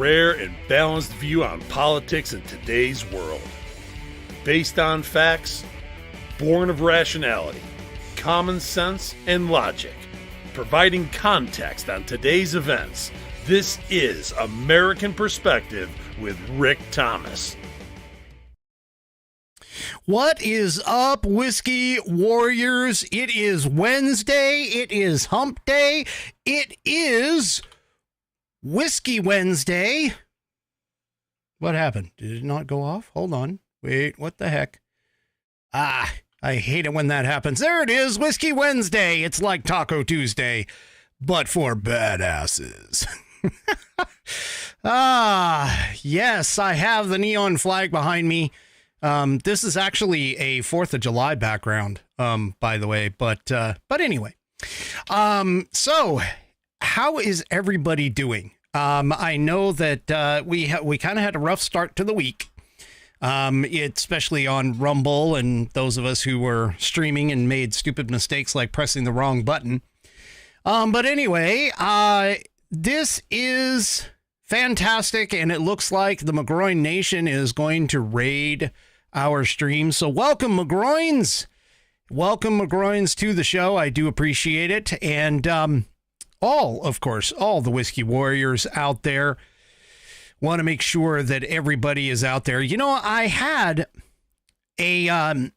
rare and balanced view on politics in today's world. Based on facts, born of rationality, common sense, and logic, providing context on today's events, this is American Perspective with Rick Thomas. What is up, Whiskey Warriors? It is Wednesday. It is Hump Day. It is Whiskey Wednesday. What happened? Did it not go off? Hold on. Wait, what the heck? I hate it when that happens. There it is, Whiskey Wednesday. It's like Taco Tuesday, but for badasses. Yes, I have the neon flag behind me. This is actually a 4th of July background, by the way, but anyway. So how is everybody doing? I know that, we kind of had a rough start to the week. Especially on Rumble and those of us who were streaming and made stupid mistakes like pressing the wrong button. But anyway, this is fantastic, and it looks like the McGroin Nation is going to raid our stream. So welcome, McGroins. Welcome, McGroins, to the show. I do appreciate it. And all the Whiskey Warriors out there, want to make sure that everybody is out there. You know, I had I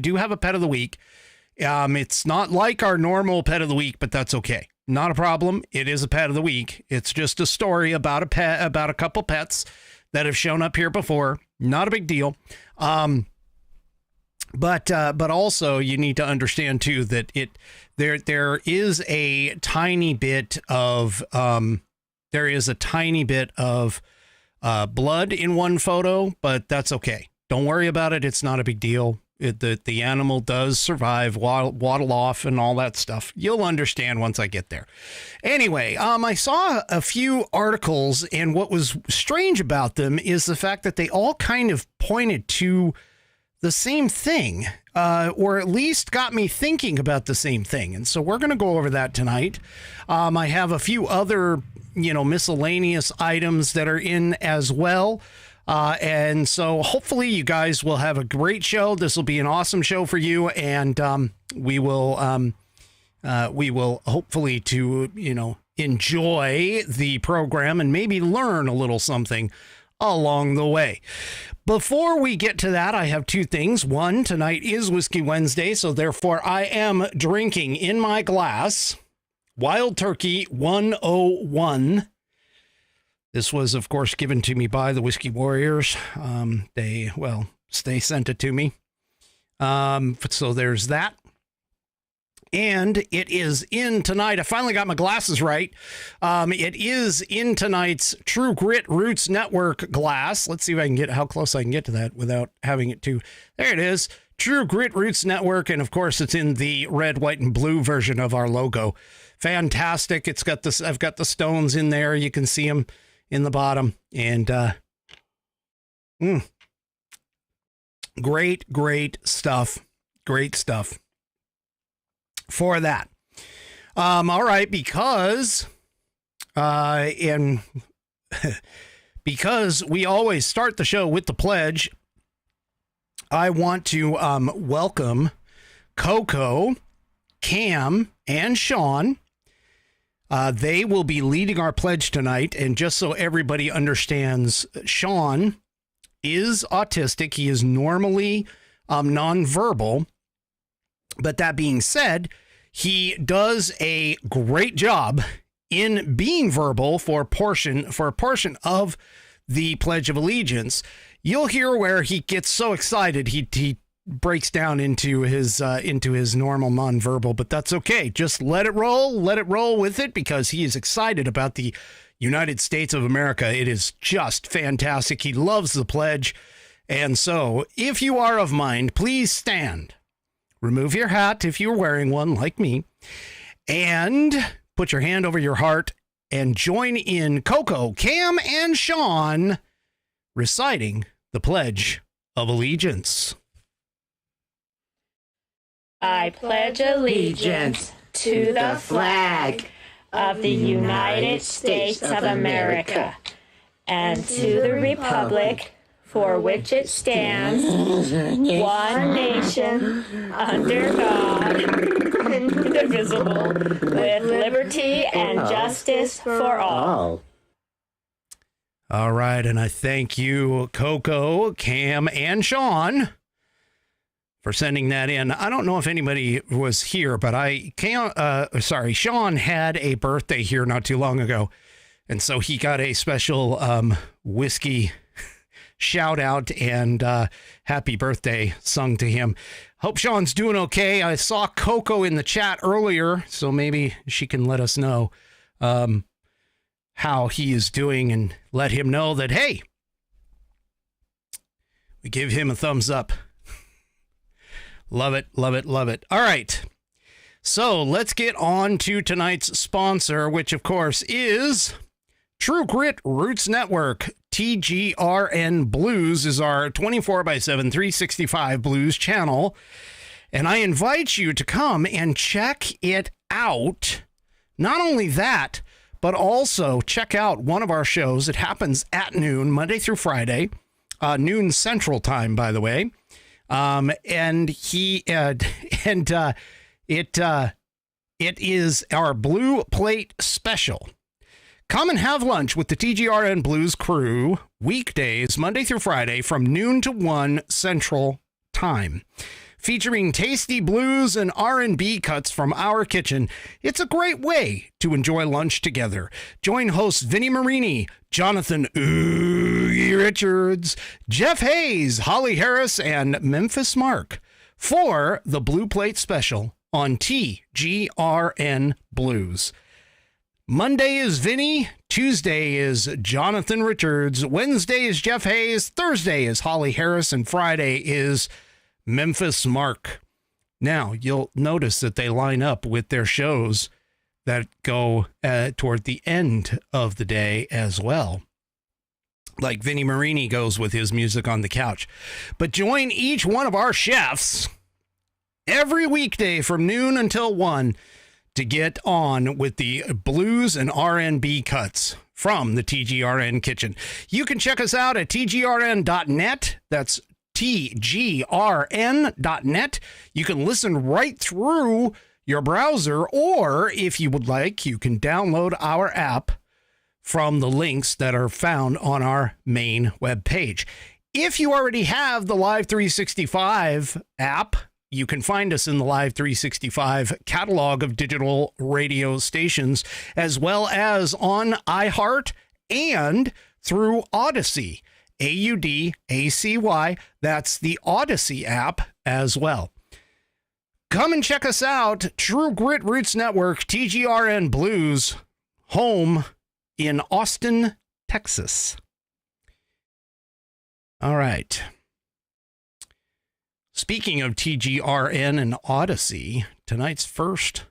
do have a pet of the week. It's not like our normal pet of the week, but that's okay. Not a problem. It is a pet of the week. It's just a story about a couple pets that have shown up here before. Not a big deal. But also you need to understand too that there is a tiny bit of blood in one photo, but that's okay. Don't worry about it. It's not a big deal. The animal does survive, waddle off and all that stuff. You'll understand once I get there. Anyway, I saw a few articles, and what was strange about them is the fact that they all kind of pointed to the same thing, or at least got me thinking about the same thing. And so we're going to go over that tonight. I have a few other, miscellaneous items that are in as well. And so hopefully you guys will have a great show. This will be an awesome show for you. And we will hopefully to, enjoy the program and maybe learn a little something along the way. Before we get to that, I have two things. One, tonight is Whiskey Wednesday, so therefore I am drinking in my glass Wild Turkey 101. This was, of course, given to me by the Whiskey Warriors. They sent it to me. So there's that. And it is in tonight. I finally got my glasses right. It is in tonight's True Grit Roots Network glass. Let's see if I can get how close I can get to that without having it too. There it is. True Grit Roots Network. And of course, it's in the red, white, and blue version of our logo. Fantastic. It's got this. I've got the stones in there. You can see them in the bottom. And great stuff. Great stuff. For that. All right, because because we always start the show with the pledge, I want to welcome Coco, Cam, and Sean. They will be leading our pledge tonight, and just so everybody understands, Sean is autistic. He is normally nonverbal. But that being said, he does a great job in being verbal for a portion of the Pledge of Allegiance. You'll hear where he gets so excited he breaks down into his normal nonverbal, but that's okay. Just let it roll with it, because he is excited about the United States of America. It is just fantastic. He loves the pledge. And so, if you are of mind, please stand. Remove your hat if you're wearing one like me, and put your hand over your heart and join in Coco, Cam, and Sean reciting the Pledge of Allegiance. I pledge allegiance to the flag of the United States of America, and to the republic for which it stands, one nation, under God, indivisible, with liberty and justice for all. All right, and I thank you, Coco, Cam, and Sean, for sending that in. I don't know if anybody was here, but Sean had a birthday here not too long ago, and so he got a special whiskey shout out and happy birthday sung to him. Hope Sean's doing okay. I saw Coco in the chat earlier, so maybe she can let us know how he is doing and let him know that, hey, we give him a thumbs up. Love it, love it, love it. All right. So let's get on to tonight's sponsor, which of course is True Grit Roots Network. TGRN Blues is our 24/7, 365 blues channel. And I invite you to come and check it out. Not only that, but also check out one of our shows. It happens at noon, Monday through Friday, noon Central Time, by the way. It is our Blue Plate Special. Come and have lunch with the TGRN Blues crew weekdays, Monday through Friday, from noon to 1 Central Time. Featuring tasty blues and R&B cuts from our kitchen, it's a great way to enjoy lunch together. Join hosts Vinnie Marini, Jonathan Oogie Richards, Jeff Hayes, Holly Harris, and Memphis Mark for the Blue Plate Special on TGRN Blues. Monday is Vinny, Tuesday is Jonathan Richards, Wednesday is Jeff Hayes, Thursday is Holly Harris, and Friday is Memphis Mark. Now, you'll notice that they line up with their shows that go toward the end of the day as well. Like Vinnie Marini goes with his music on the couch. But join each one of our chefs every weekday from noon until 1 to get on with the blues and R&B cuts from the TGRN kitchen. You can check us out at tgrn.net. That's tgrn.net. You can listen right through your browser, or if you would like, you can download our app from the links that are found on our main webpage. If you already have the Live 365 app, you can find us in the Live 365 catalog of digital radio stations, as well as on iHeart and through Odyssey, AUDACY. That's the Odyssey app as well. Come and check us out. True Grit Roots Network, TGRN Blues, home in Austin, Texas. All right. Speaking of TGRN and Odyssey, tonight's first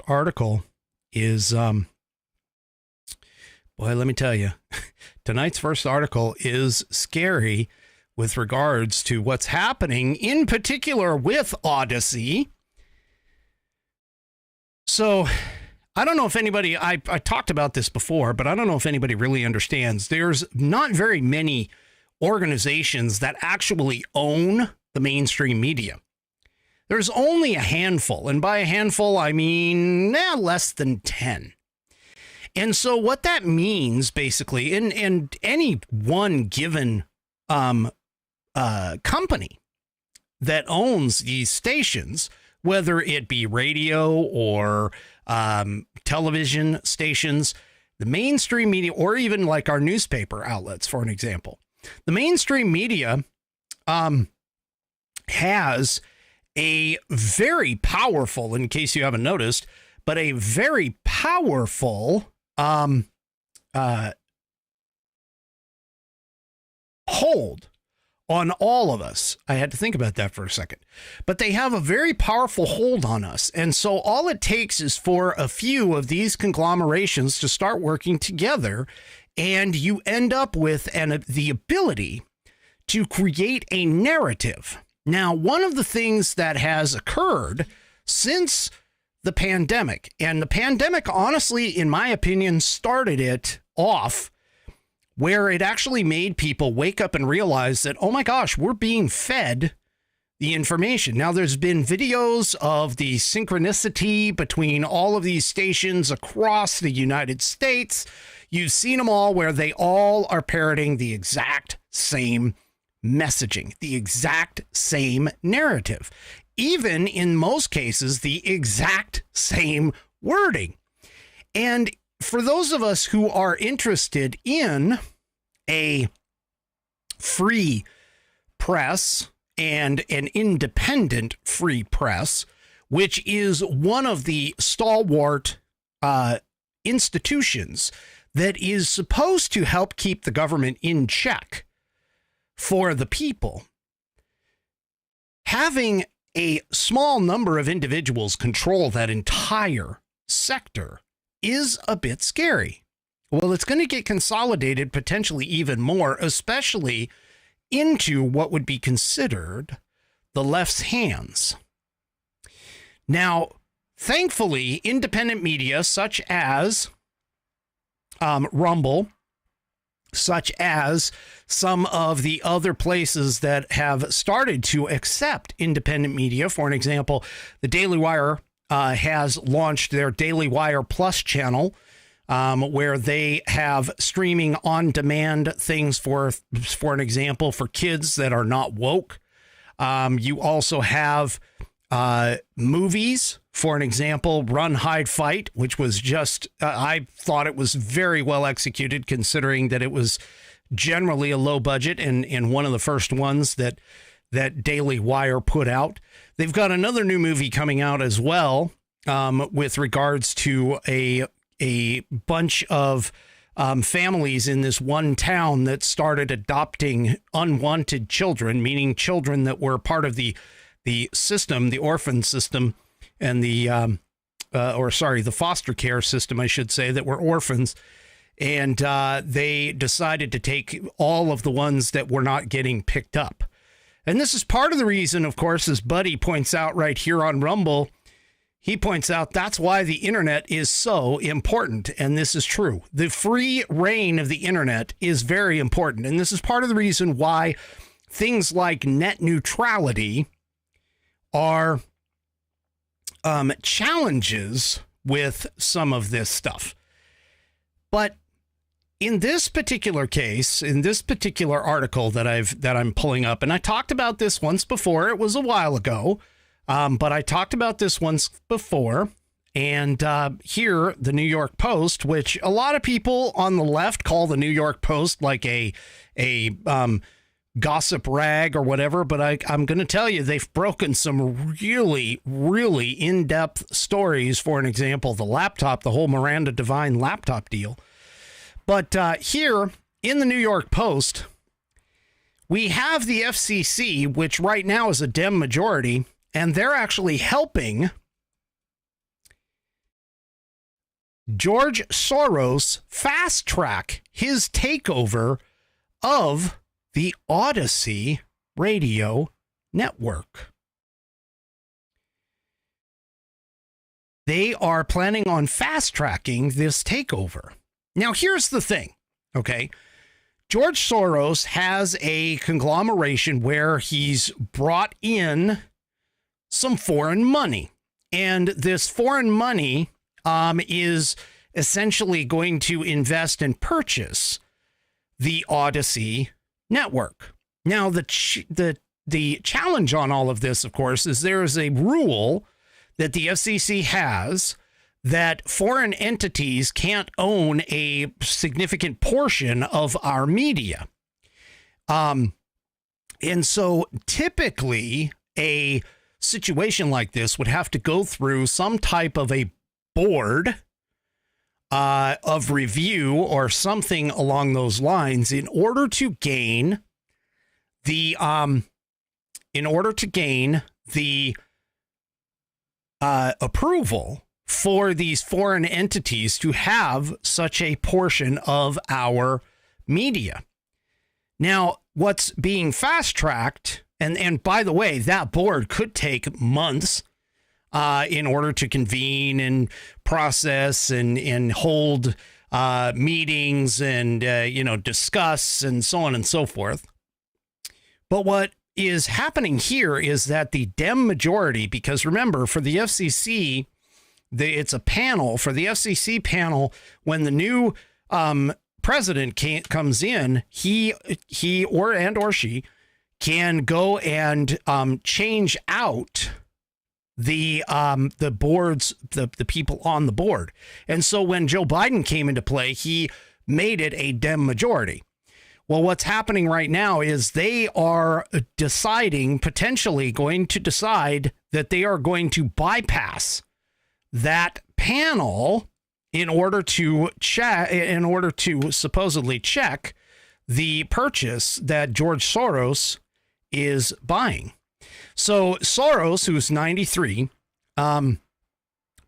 article is, boy, let me tell you, tonight's first article is scary with regards to what's happening, in particular with Odyssey. So I don't know if anybody, I talked about this before, but I don't know if anybody really understands. There's not very many organizations that actually own the mainstream media. There's only a handful, and by a handful, I mean less than 10. And so what that means, basically, in any one given company that owns these stations, whether it be radio or television stations, the mainstream media, or even like our newspaper outlets, for an example, the mainstream media has a very powerful, in case you haven't noticed, but a very powerful hold on all of us. I had to think about that for a second. But they have a very powerful hold on us. And so all it takes is for a few of these conglomerations to start working together, and you end up with the ability to create a narrative. Now, one of the things that has occurred since the pandemic. And the pandemic, honestly, in my opinion, started it off where it actually made people wake up and realize that, oh my gosh, we're being fed the information. Now, there's been videos of the synchronicity between all of these stations across the United States. You've seen them all where they all are parroting the exact same messaging, the exact same narrative, even in most cases, the exact same wording. And for those of us who are interested in a free press and an independent free press, which is one of the stalwart institutions that is supposed to help keep the government in check for the people, having a small number of individuals control that entire sector is a bit scary. Well, it's going to get consolidated potentially even more, especially into what would be considered the left's hands. Now, thankfully, independent media such as Rumble, such as some of the other places that have started to accept independent media. For an example, the Daily Wire has launched their Daily Wire Plus channel, where they have streaming on demand things for an example, for kids that are not woke. You also have movies, for an example, Run, Hide, Fight, which was just, I thought it was very well executed, considering that it was generally a low budget and one of the first ones that Daily Wire put out. They've got another new movie coming out as well, with regards to a bunch of families in this one town that started adopting unwanted children, meaning children that were part of the system, the orphan system, and the foster care system, I should say, that were orphans. And they decided to take all of the ones that were not getting picked up. And this is part of the reason, of course, as Buddy points out right here on Rumble, he points out that's why the internet is so important. And this is true. The free reign of the internet is very important. And this is part of the reason why things like net neutrality are challenges with some of this stuff. But in this particular case, in this particular article that I'm pulling up, and I talked about this once before, it was a while ago, but I talked about this once before, and here, the New York Post, which a lot of people on the left call the New York Post like a gossip rag or whatever, but I'm going to tell you, they've broken some really, really in-depth stories. For an example, the whole Miranda Devine laptop deal. But here in the New York Post, we have the FCC, which right now is a Dem majority, and they're actually helping George Soros fast track his takeover of the Odyssey radio network. They are planning on fast tracking this takeover. Now, here's the thing, okay? George Soros has a conglomeration where he's brought in some foreign money. And this foreign money is essentially going to invest and purchase the Odyssey network. Now, the challenge on all of this, of course, is there is a rule that the FCC has that foreign entities can't own a significant portion of our media. And so typically a situation like this would have to go through some type of a board of review or something along those lines in order to gain the approval for these foreign entities to have such a portion of our media. Now, what's being fast-tracked, and by the way, that board could take months, in order to convene and process and hold meetings and, discuss and so on and so forth. But what is happening here is that the Dem majority, because remember, for the FCC, it's a panel. For the FCC panel, when the new president comes in, he or she can go and change out the boards, the people on the board. And so when Joe Biden came into play, he made it a Dem majority. Well, what's happening right now is they are potentially going to decide that they are going to bypass that panel in order to supposedly check the purchase that George Soros is buying. So Soros, who's 93, pumped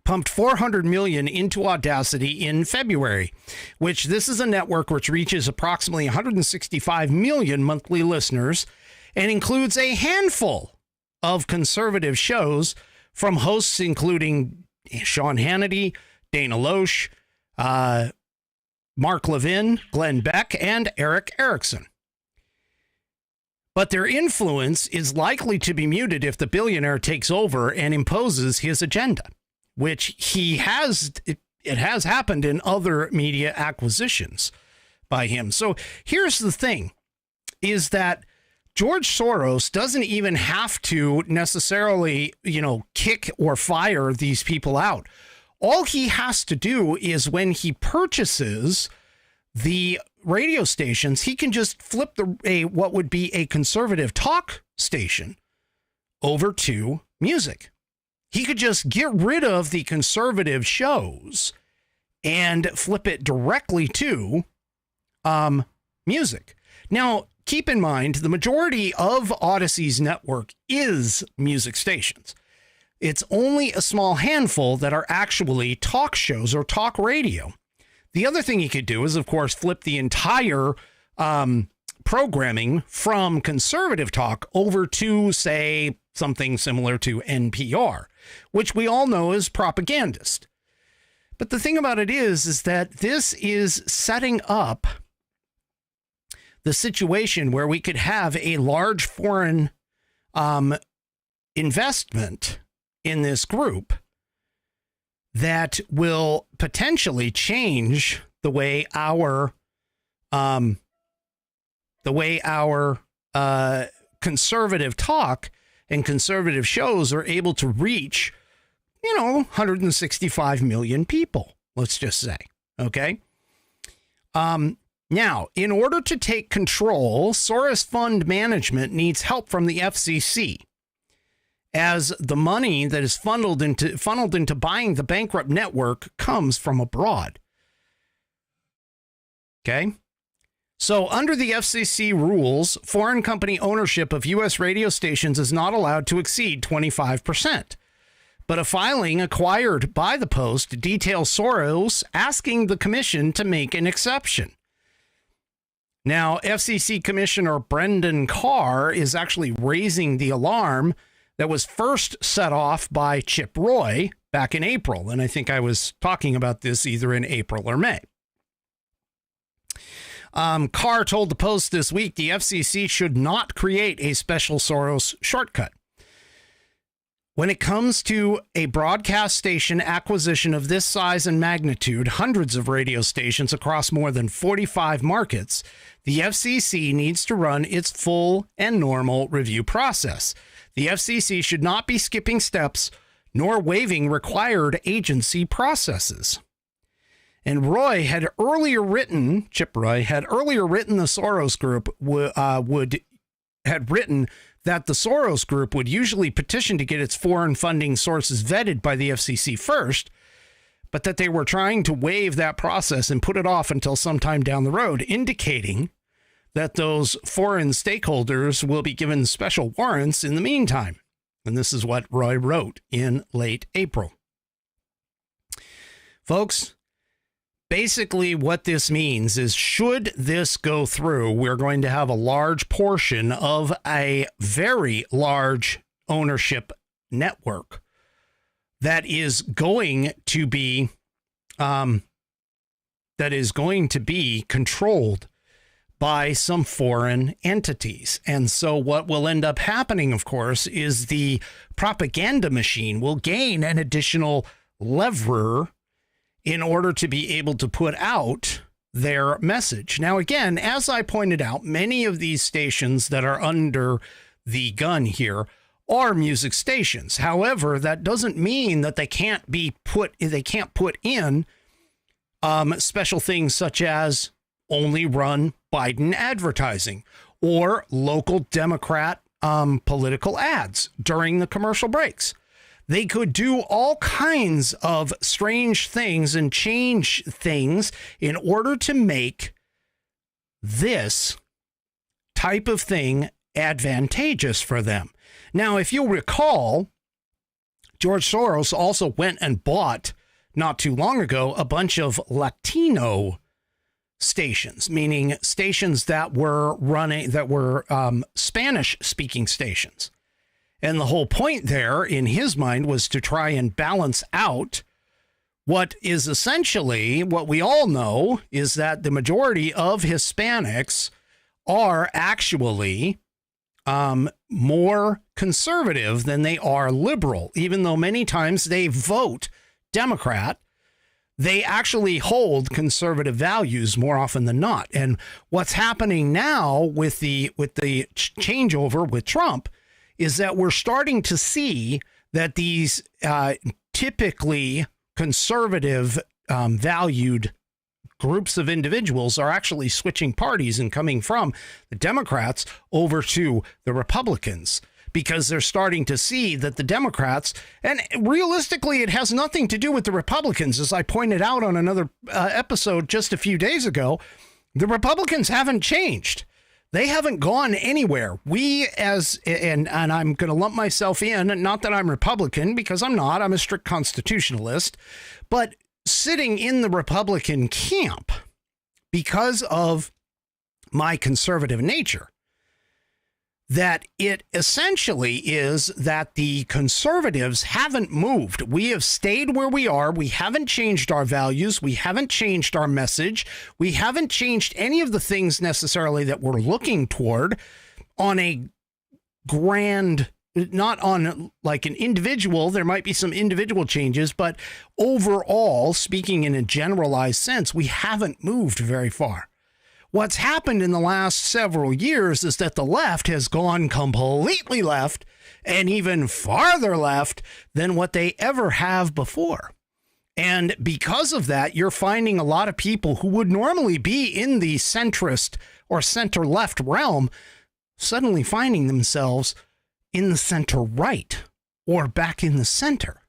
$400 million into Audacity in February, which this is a network which reaches approximately 165 million monthly listeners and includes a handful of conservative shows from hosts including Sean Hannity, Dana Loesch, Mark Levin, Glenn Beck, and Eric Erickson. But their influence is likely to be muted if the billionaire takes over and imposes his agenda, which he has. It has happened in other media acquisitions by him. So here's the thing, is that George Soros doesn't even have to necessarily, kick or fire these people out. All he has to do is when he purchases the radio stations, he can just flip what would be a conservative talk station over to music. He could just get rid of the conservative shows and flip it directly to music. Now, keep in mind, the majority of Odyssey's network is music stations. It's only a small handful that are actually talk shows or talk radio. The other thing he could do is, of course, flip the entire programming from conservative talk over to, say, something similar to NPR, which we all know is propagandist. But the thing about it is that this is setting up the situation where we could have a large foreign investment in this group that will potentially change the way our conservative talk and conservative shows are able to reach, 165 million people, let's just say. Okay. Now, in order to take control, Soros Fund Management needs help from the FCC, as the money that is funneled into buying the bankrupt network comes from abroad. Okay? So under the FCC rules, foreign company ownership of U.S. radio stations is not allowed to exceed 25%. But a filing acquired by the Post details Soros asking the commission to make an exception. Now, FCC Commissioner Brendan Carr is actually raising the alarm that was first set off by Chip Roy back in April. And I think I was talking about this either in April or May. Carr told the Post this week the FCC should not create a special Soros shortcut. When it comes to a broadcast station acquisition of this size and magnitude, hundreds of radio stations across more than 45 markets, the FCC needs to run its full and normal review process. The FCC should not be skipping steps nor waiving required agency processes. And Chip Roy had earlier written the Soros Group that the Soros Group would usually petition to get its foreign funding sources vetted by the FCC first, but that they were trying to waive that process and put it off until sometime down the road, indicating that those foreign stakeholders will be given special warrants in the meantime. And this is what Roy wrote in late April. Folks, basically what this means is, should this go through, we're going to have a large portion of a very large ownership network that is going to be controlled by some foreign entities. And so what will end up happening, of course, is the propaganda machine will gain an additional lever in order to be able to put out their message. Now, again, as I pointed out, many of these stations that are under the gun here are music stations. However, that doesn't mean that they can't put in special things such as only run Biden advertising or local Democrat political ads during the commercial breaks. They could do all kinds of strange things and change things in order to make this type of thing advantageous for them. Now, if you'll recall, George Soros also went and bought, not too long ago, a bunch of Latino stations, meaning stations that were Spanish speaking stations. And the whole point there in his mind was to try and balance out what is essentially what we all know is that the majority of Hispanics are actually more conservative than they are liberal, even though many times they vote Democrat. They actually hold conservative values more often than not. And what's happening now with the changeover with Trump is that we're starting to see that these typically conservative valued groups of individuals are actually switching parties and coming from the Democrats over to the Republicans, because they're starting to see that the Democrats, and realistically, it has nothing to do with the Republicans. As I pointed out on another episode just a few days ago, the Republicans haven't changed. They haven't gone anywhere. And I'm going to lump myself in, not that I'm Republican, because I'm not, I'm a strict constitutionalist, but sitting in the Republican camp because of my conservative nature, that it essentially is that the conservatives haven't moved. We have stayed where we are. We haven't changed our values. We haven't changed our message. We haven't changed any of the things necessarily that we're looking toward on a grand, not on like an individual. There might be some individual changes, but overall, speaking in a generalized sense, we haven't moved very far. What's happened in the last several years is that the left has gone completely left and even farther left than what they ever have before. And because of that, you're finding a lot of people who would normally be in the centrist or center left realm suddenly finding themselves in the center right or back in the center.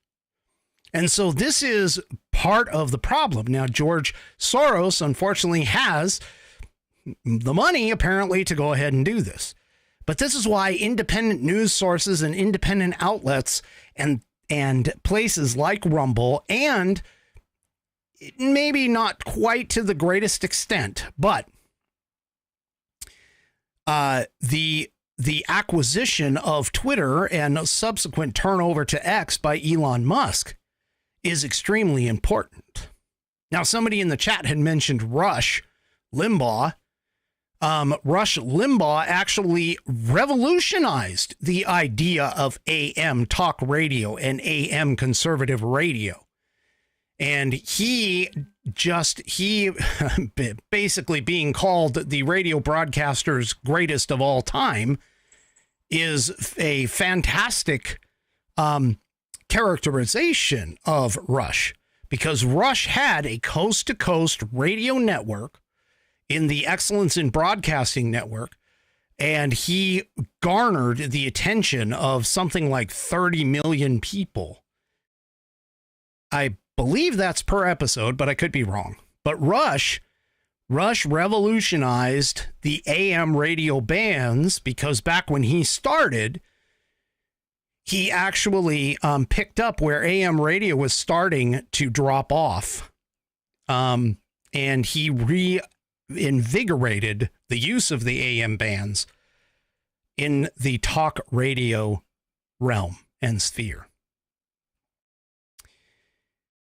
And so this is part of the problem. Now, George Soros, unfortunately, has the money apparently to go ahead and do this. But this is why independent news sources and independent outlets and places like Rumble, and maybe not quite to the greatest extent, but the acquisition of Twitter and subsequent turnover to X by Elon Musk is extremely important. Now, somebody in the chat had mentioned Rush Limbaugh. Rush Limbaugh actually revolutionized the idea of AM talk radio and AM conservative radio. And he basically being called the radio broadcaster's greatest of all time is a fantastic characterization of Rush, because Rush had a coast-to-coast radio network in the Excellence in Broadcasting Network, and he garnered the attention of something like 30 million people. I believe that's per episode, but I could be wrong. But Rush revolutionized the AM radio bands, because back when he started, he actually picked up where AM radio was starting to drop off. And he reinvigorated the use of the AM bands in the talk radio realm and sphere.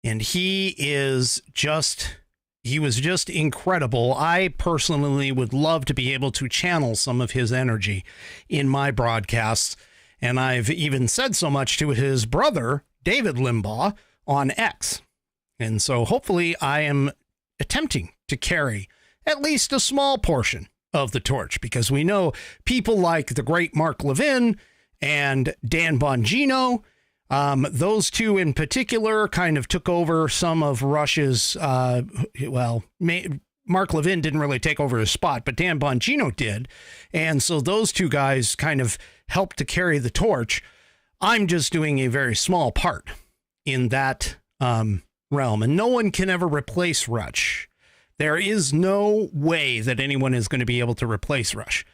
And he was just incredible. I personally would love to be able to channel some of his energy in my broadcasts. And I've even said so much to his brother, David Limbaugh, on X. And so hopefully I am attempting to carry at least a small portion of the torch, because we know people like the great Mark Levin and Dan Bongino, those two in particular kind of took over some of Russia's, Mark Levin didn't really take over his spot, but Dan Bongino did. And so those two guys kind of helped to carry the torch. I'm just doing a very small part in that realm, and no one can ever replace Rush. There is no way that anyone is going to be able to replace Rush,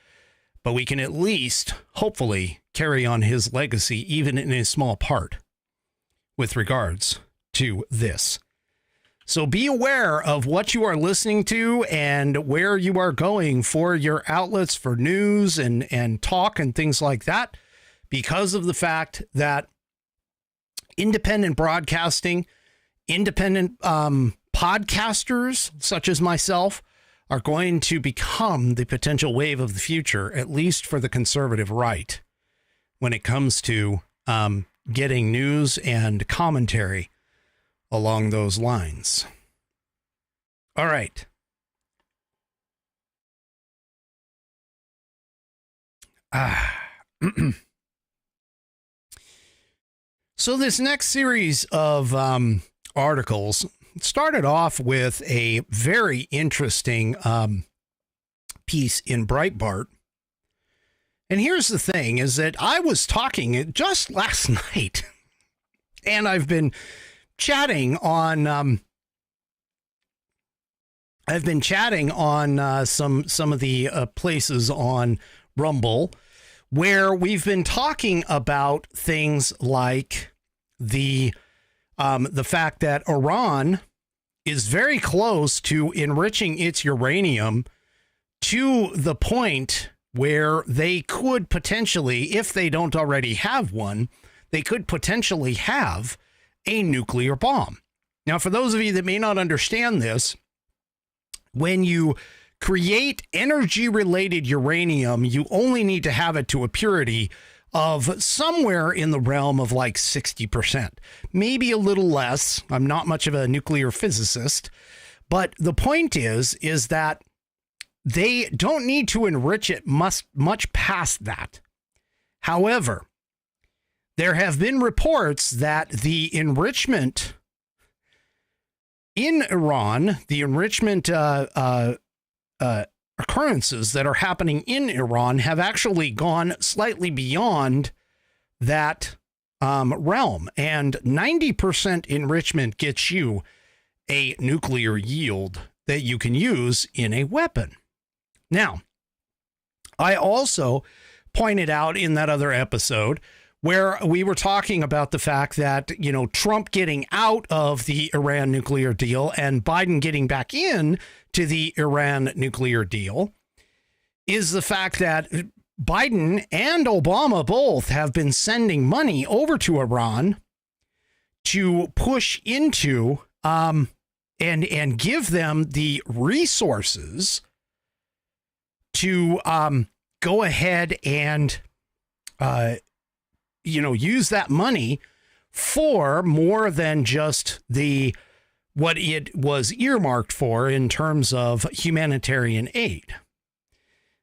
but we can at least, hopefully, carry on his legacy, even in a small part, with regards to this. So be aware of what you are listening to and where you are going for your outlets for news and talk and things like that, because of the fact that independent broadcasting, independent podcasters such as myself are going to become the potential wave of the future, at least for the conservative right, when it comes to getting news and commentary along those lines. All right. So this next series of articles started off with a very interesting piece in Breitbart. And here's the thing, is that I was talking just last night, and I've been chatting on some of the places on Rumble where we've been talking about things like the fact that Iran is very close to enriching its uranium to the point where they could potentially, if they don't already have one, they could potentially have a nuclear bomb. Now, for those of you that may not understand this, when you create energy-related uranium, you only need to have it to a purity of somewhere in the realm of like 60%, maybe a little less. I'm not much of a nuclear physicist, but the point is that they don't need to enrich it much past that. However, there have been reports that the enrichment in Iran, the enrichment occurrences that are happening in Iran have actually gone slightly beyond that realm. And 90% enrichment gets you a nuclear yield that you can use in a weapon. Now, I also pointed out in that other episode where we were talking about the fact that, you know, Trump getting out of the Iran nuclear deal and Biden getting back in to the Iran nuclear deal is the fact that Biden and Obama both have been sending money over to Iran to push into and give them the resources to go ahead and use that money for more than just what it was earmarked for in terms of humanitarian aid.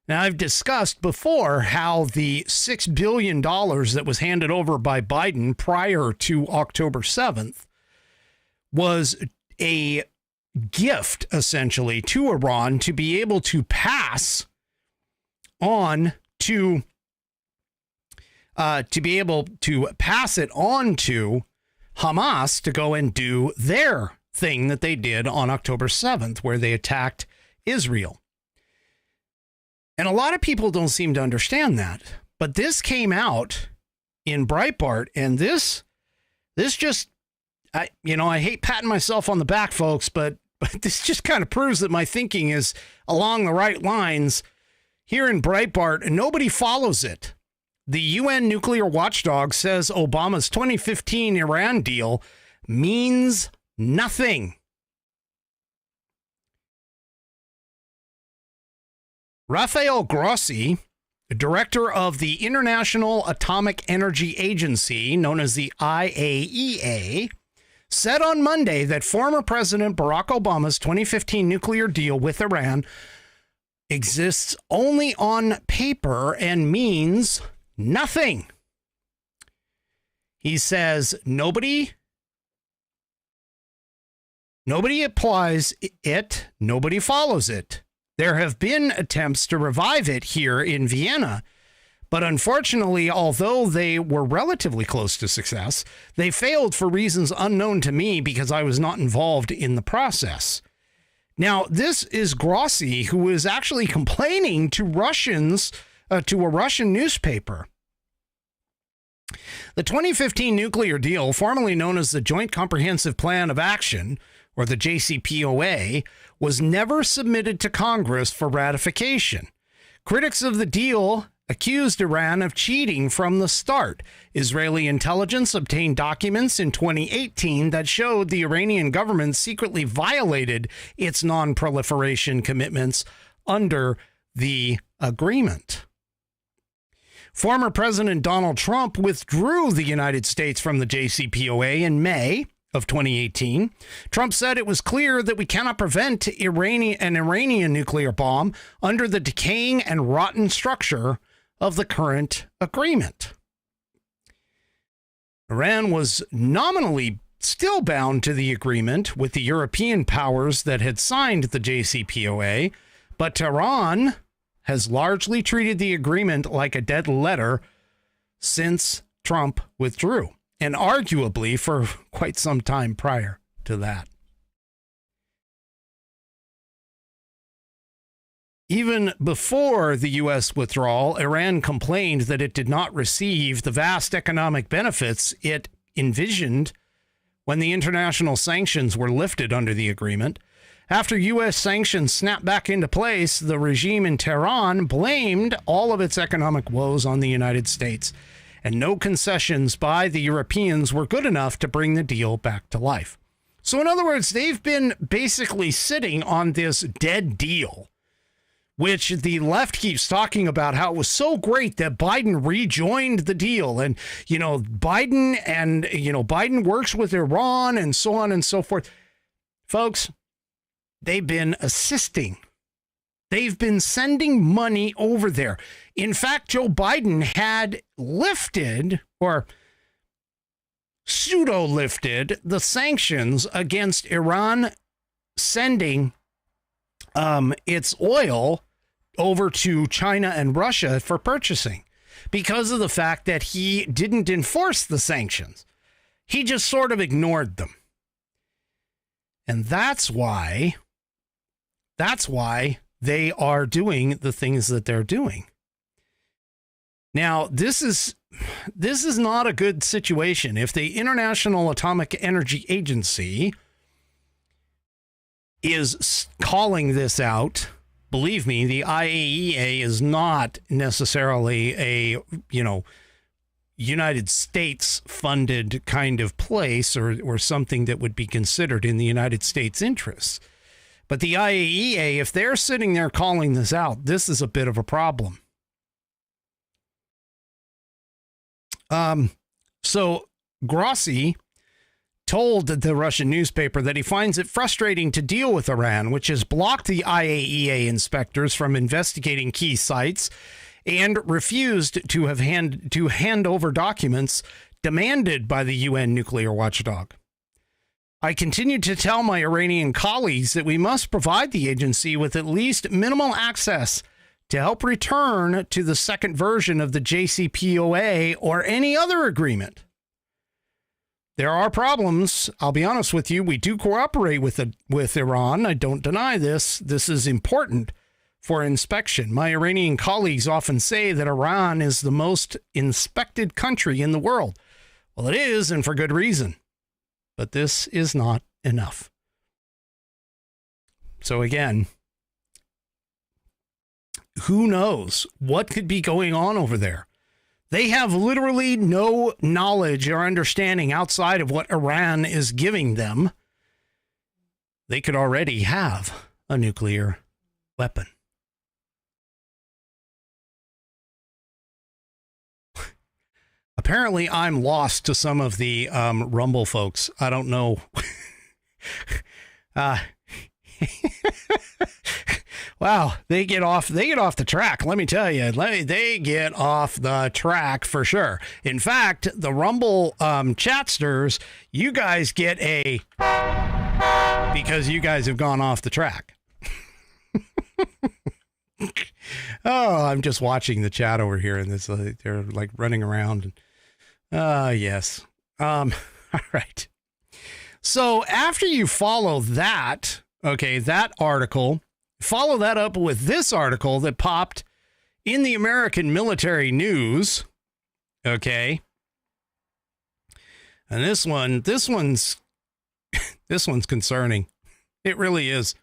Now, I've discussed before how the $6 billion that was handed over by Biden prior to October 7th was a gift, essentially, to Iran to be able to pass on to be able to pass it on to Hamas to go and do their thing that they did on October 7th, where they attacked Israel. And a lot of people don't seem to understand that. But this came out in Breitbart, and this just, I hate patting myself on the back, folks, but this just kind of proves that my thinking is along the right lines. Here in Breitbart, nobody follows it. The UN nuclear watchdog says Obama's 2015 Iran deal means Nothing. Rafael Grossi, director of the International Atomic Energy Agency, known as the IAEA, said on Monday that former President Barack Obama's 2015 nuclear deal with Iran exists only on paper and means nothing. He says nobody applies it, nobody follows it. There have been attempts to revive it here in Vienna, but unfortunately, although they were relatively close to success, they failed for reasons unknown to me because I was not involved in the process. Now, this is Grossi, who is actually complaining to Russians, to a Russian newspaper. The 2015 nuclear deal, formerly known as the Joint Comprehensive Plan of Action, or the JCPOA, was never submitted to Congress for ratification. Critics of the deal accused Iran of cheating from the start. Israeli intelligence obtained documents in 2018 that showed the Iranian government secretly violated its non-proliferation commitments under the agreement. Former President Donald Trump withdrew the United States from the JCPOA in May of 2018. Trump said it was clear that we cannot prevent an Iranian nuclear bomb under the decaying and rotten structure of the current agreement. Iran was nominally still bound to the agreement with the European powers that had signed the JCPOA, but Tehran has largely treated the agreement like a dead letter since Trump withdrew, and arguably for quite some time prior to that. Even before the U.S. withdrawal, Iran complained that it did not receive the vast economic benefits it envisioned when the international sanctions were lifted under the agreement. After U.S. sanctions snapped back into place, the regime in Tehran blamed all of its economic woes on the United States, and no concessions by the Europeans were good enough to bring the deal back to life. So in other words, they've been basically sitting on this dead deal, which the left keeps talking about how it was so great that Biden rejoined the deal. And, Biden works with Iran and so on and so forth. Folks, they've been assisting. They've been sending money over there. In fact, Joe Biden had lifted or pseudo-lifted the sanctions against Iran sending its oil over to China and Russia for purchasing because of the fact that he didn't enforce the sanctions. He just sort of ignored them. And that's why they are doing the things that they're doing. Now, this is not a good situation. If the International Atomic Energy Agency is calling this out, believe me, the IAEA is not necessarily a, United States funded kind of place or something that would be considered in the United States interests. But the IAEA, if they're sitting there calling this out, this is a bit of a problem. So Grossi told the Russian newspaper that he finds it frustrating to deal with Iran, which has blocked the IAEA inspectors from investigating key sites and refused to hand over documents demanded by the UN nuclear watchdog. I continued to tell my Iranian colleagues that we must provide the agency with at least minimal access to help return to the second version of the JCPOA or any other agreement. There are problems. I'll be honest with you. We do cooperate with Iran. I don't deny this. This is important for inspection. My Iranian colleagues often say that Iran is the most inspected country in the world. Well, it is, and for good reason. But this is not enough. So again, who knows what could be going on over there? They have literally no knowledge or understanding outside of what Iran is giving them. they could already have a nuclear weapon. Apparently, I'm lost to some of the Rumble folks. I don't know. Wow, they get off the track. Let me tell you, they get off the track for sure. In fact, the Rumble chatsters, you guys get a because you guys have gone off the track. Oh, I'm just watching the chat over here, and this they're like running around. Yes. All right. So after you follow that, okay, that article, follow that up with this article that popped in the American Military News. Okay. And this one's concerning. It really is.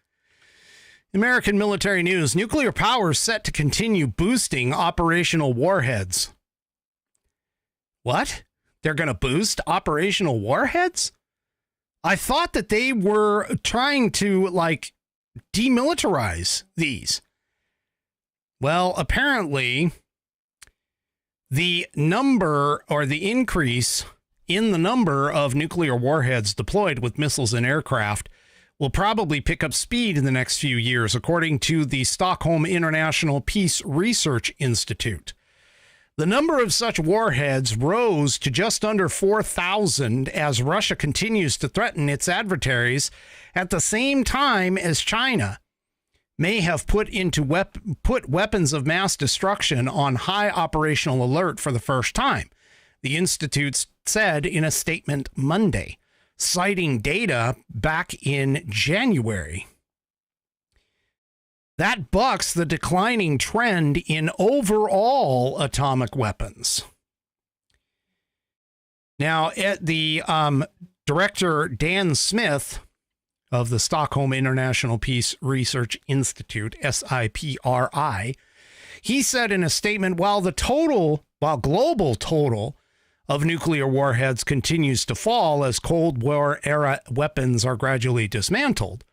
American Military News, nuclear power set to continue boosting operational warheads. What? They're going to boost operational warheads? I thought that they were trying to, like, demilitarize these. Well, apparently, the number or the increase in the number of nuclear warheads deployed with missiles and aircraft will probably pick up speed in the next few years, according to the Stockholm International Peace Research Institute. The number of such warheads rose to just under 4,000 as Russia continues to threaten its adversaries at the same time as China may have put weapons of mass destruction on high operational alert for the first time, the Institute said in a statement Monday, citing data back in January. That bucks the declining trend in overall atomic weapons. Now, at the director Dan Smith of the Stockholm International Peace Research Institute, SIPRI, he said in a statement, while global total of nuclear warheads continues to fall as Cold War era weapons are gradually dismantled,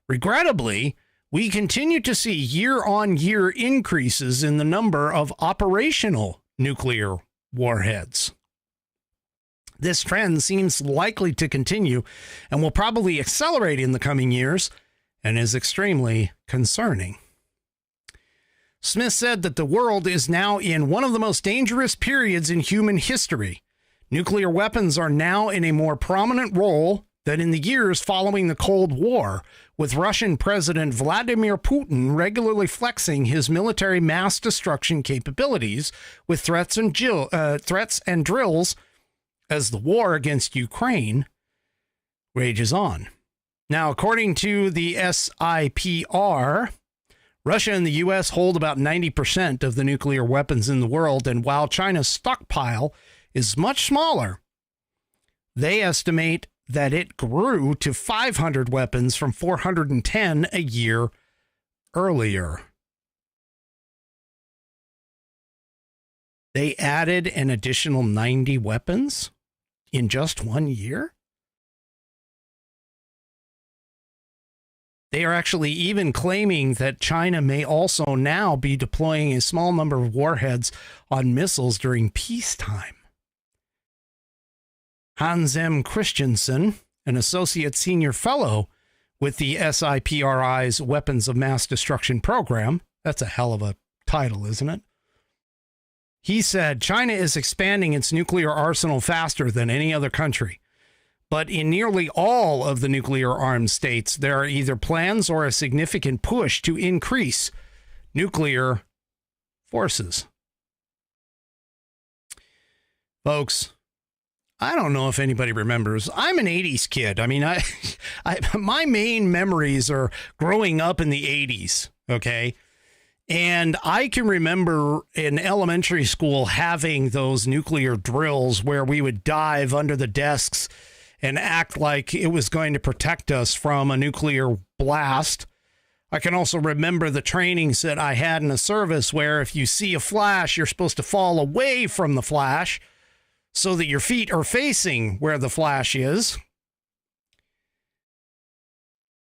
regrettably, we continue to see year-on-year increases in the number of operational nuclear warheads. This trend seems likely to continue and will probably accelerate in the coming years and is extremely concerning. Smith said that the world is now in one of the most dangerous periods in human history. Nuclear weapons are now in a more prominent role than in the years following the Cold War, with Russian President Vladimir Putin regularly flexing his military mass destruction capabilities with threats and drills as the war against Ukraine rages on. Now, according to the SIPR, Russia and the U.S. hold about 90% of the nuclear weapons in the world, and while China's stockpile is much smaller, they estimate that it grew to 500 weapons from 410 a year earlier. They added an additional 90 weapons in just 1 year? They are actually even claiming that China may also now be deploying a small number of warheads on missiles during peacetime. Hans M. Christensen, an associate senior fellow with the SIPRI's Weapons of Mass Destruction program, that's a hell of a title, isn't it? He said, China is expanding its nuclear arsenal faster than any other country. But in nearly all of the nuclear-armed states, there are either plans or a significant push to increase nuclear forces. Folks, I don't know if anybody remembers. I'm an 80s kid. I mean, my main memories are growing up in the 80s, okay? And I can remember in elementary school having those nuclear drills where we would dive under the desks and act like it was going to protect us from a nuclear blast. I can also remember the trainings that I had in the service where if you see a flash, you're supposed to fall away from the flash so that your feet are facing where the flash is.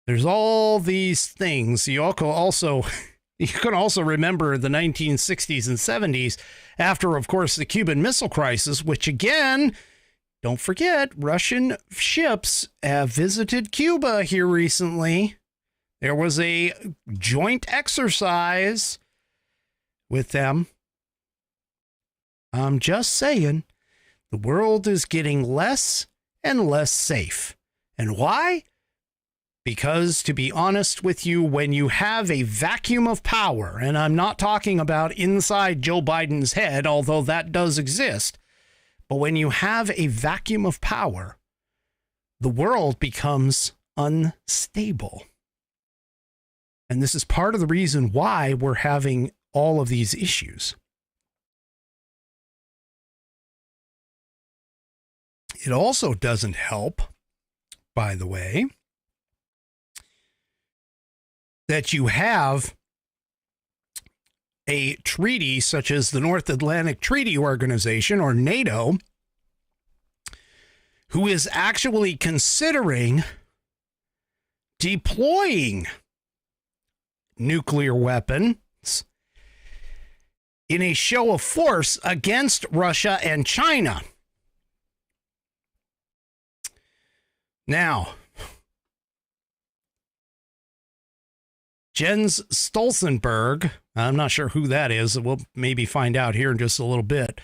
There's all these things. You can also remember the 1960s and 70s after, of course, the Cuban Missile Crisis, which again, don't forget, Russian ships have visited Cuba here recently. There was a joint exercise with them. I'm just saying, the world is getting less and less safe. And why? Because, to be honest with you, when you have a vacuum of power, and I'm not talking about inside Joe Biden's head, although that does exist, but when you have a vacuum of power, the world becomes unstable. And this is part of the reason why we're having all of these issues. It also doesn't help, by the way, that you have a treaty such as the North Atlantic Treaty Organization, or NATO, who is actually considering deploying nuclear weapons in a show of force against Russia and China. Now, Jens Stoltenberg, I'm not sure who that is, we'll maybe find out here in just a little bit,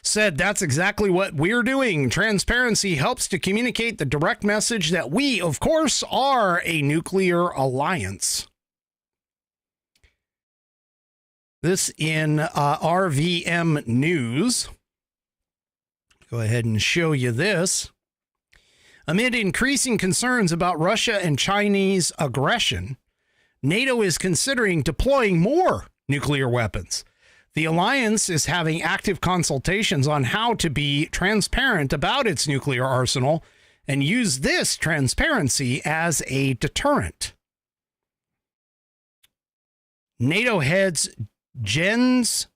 said that's exactly what we're doing. Transparency helps to communicate the direct message that we, of course, are a nuclear alliance. This in RVM News. Go ahead and show you this. Amid increasing concerns about Russia and Chinese aggression, NATO is considering deploying more nuclear weapons. The alliance is having active consultations on how to be transparent about its nuclear arsenal and use this transparency as a deterrent. NATO heads Jens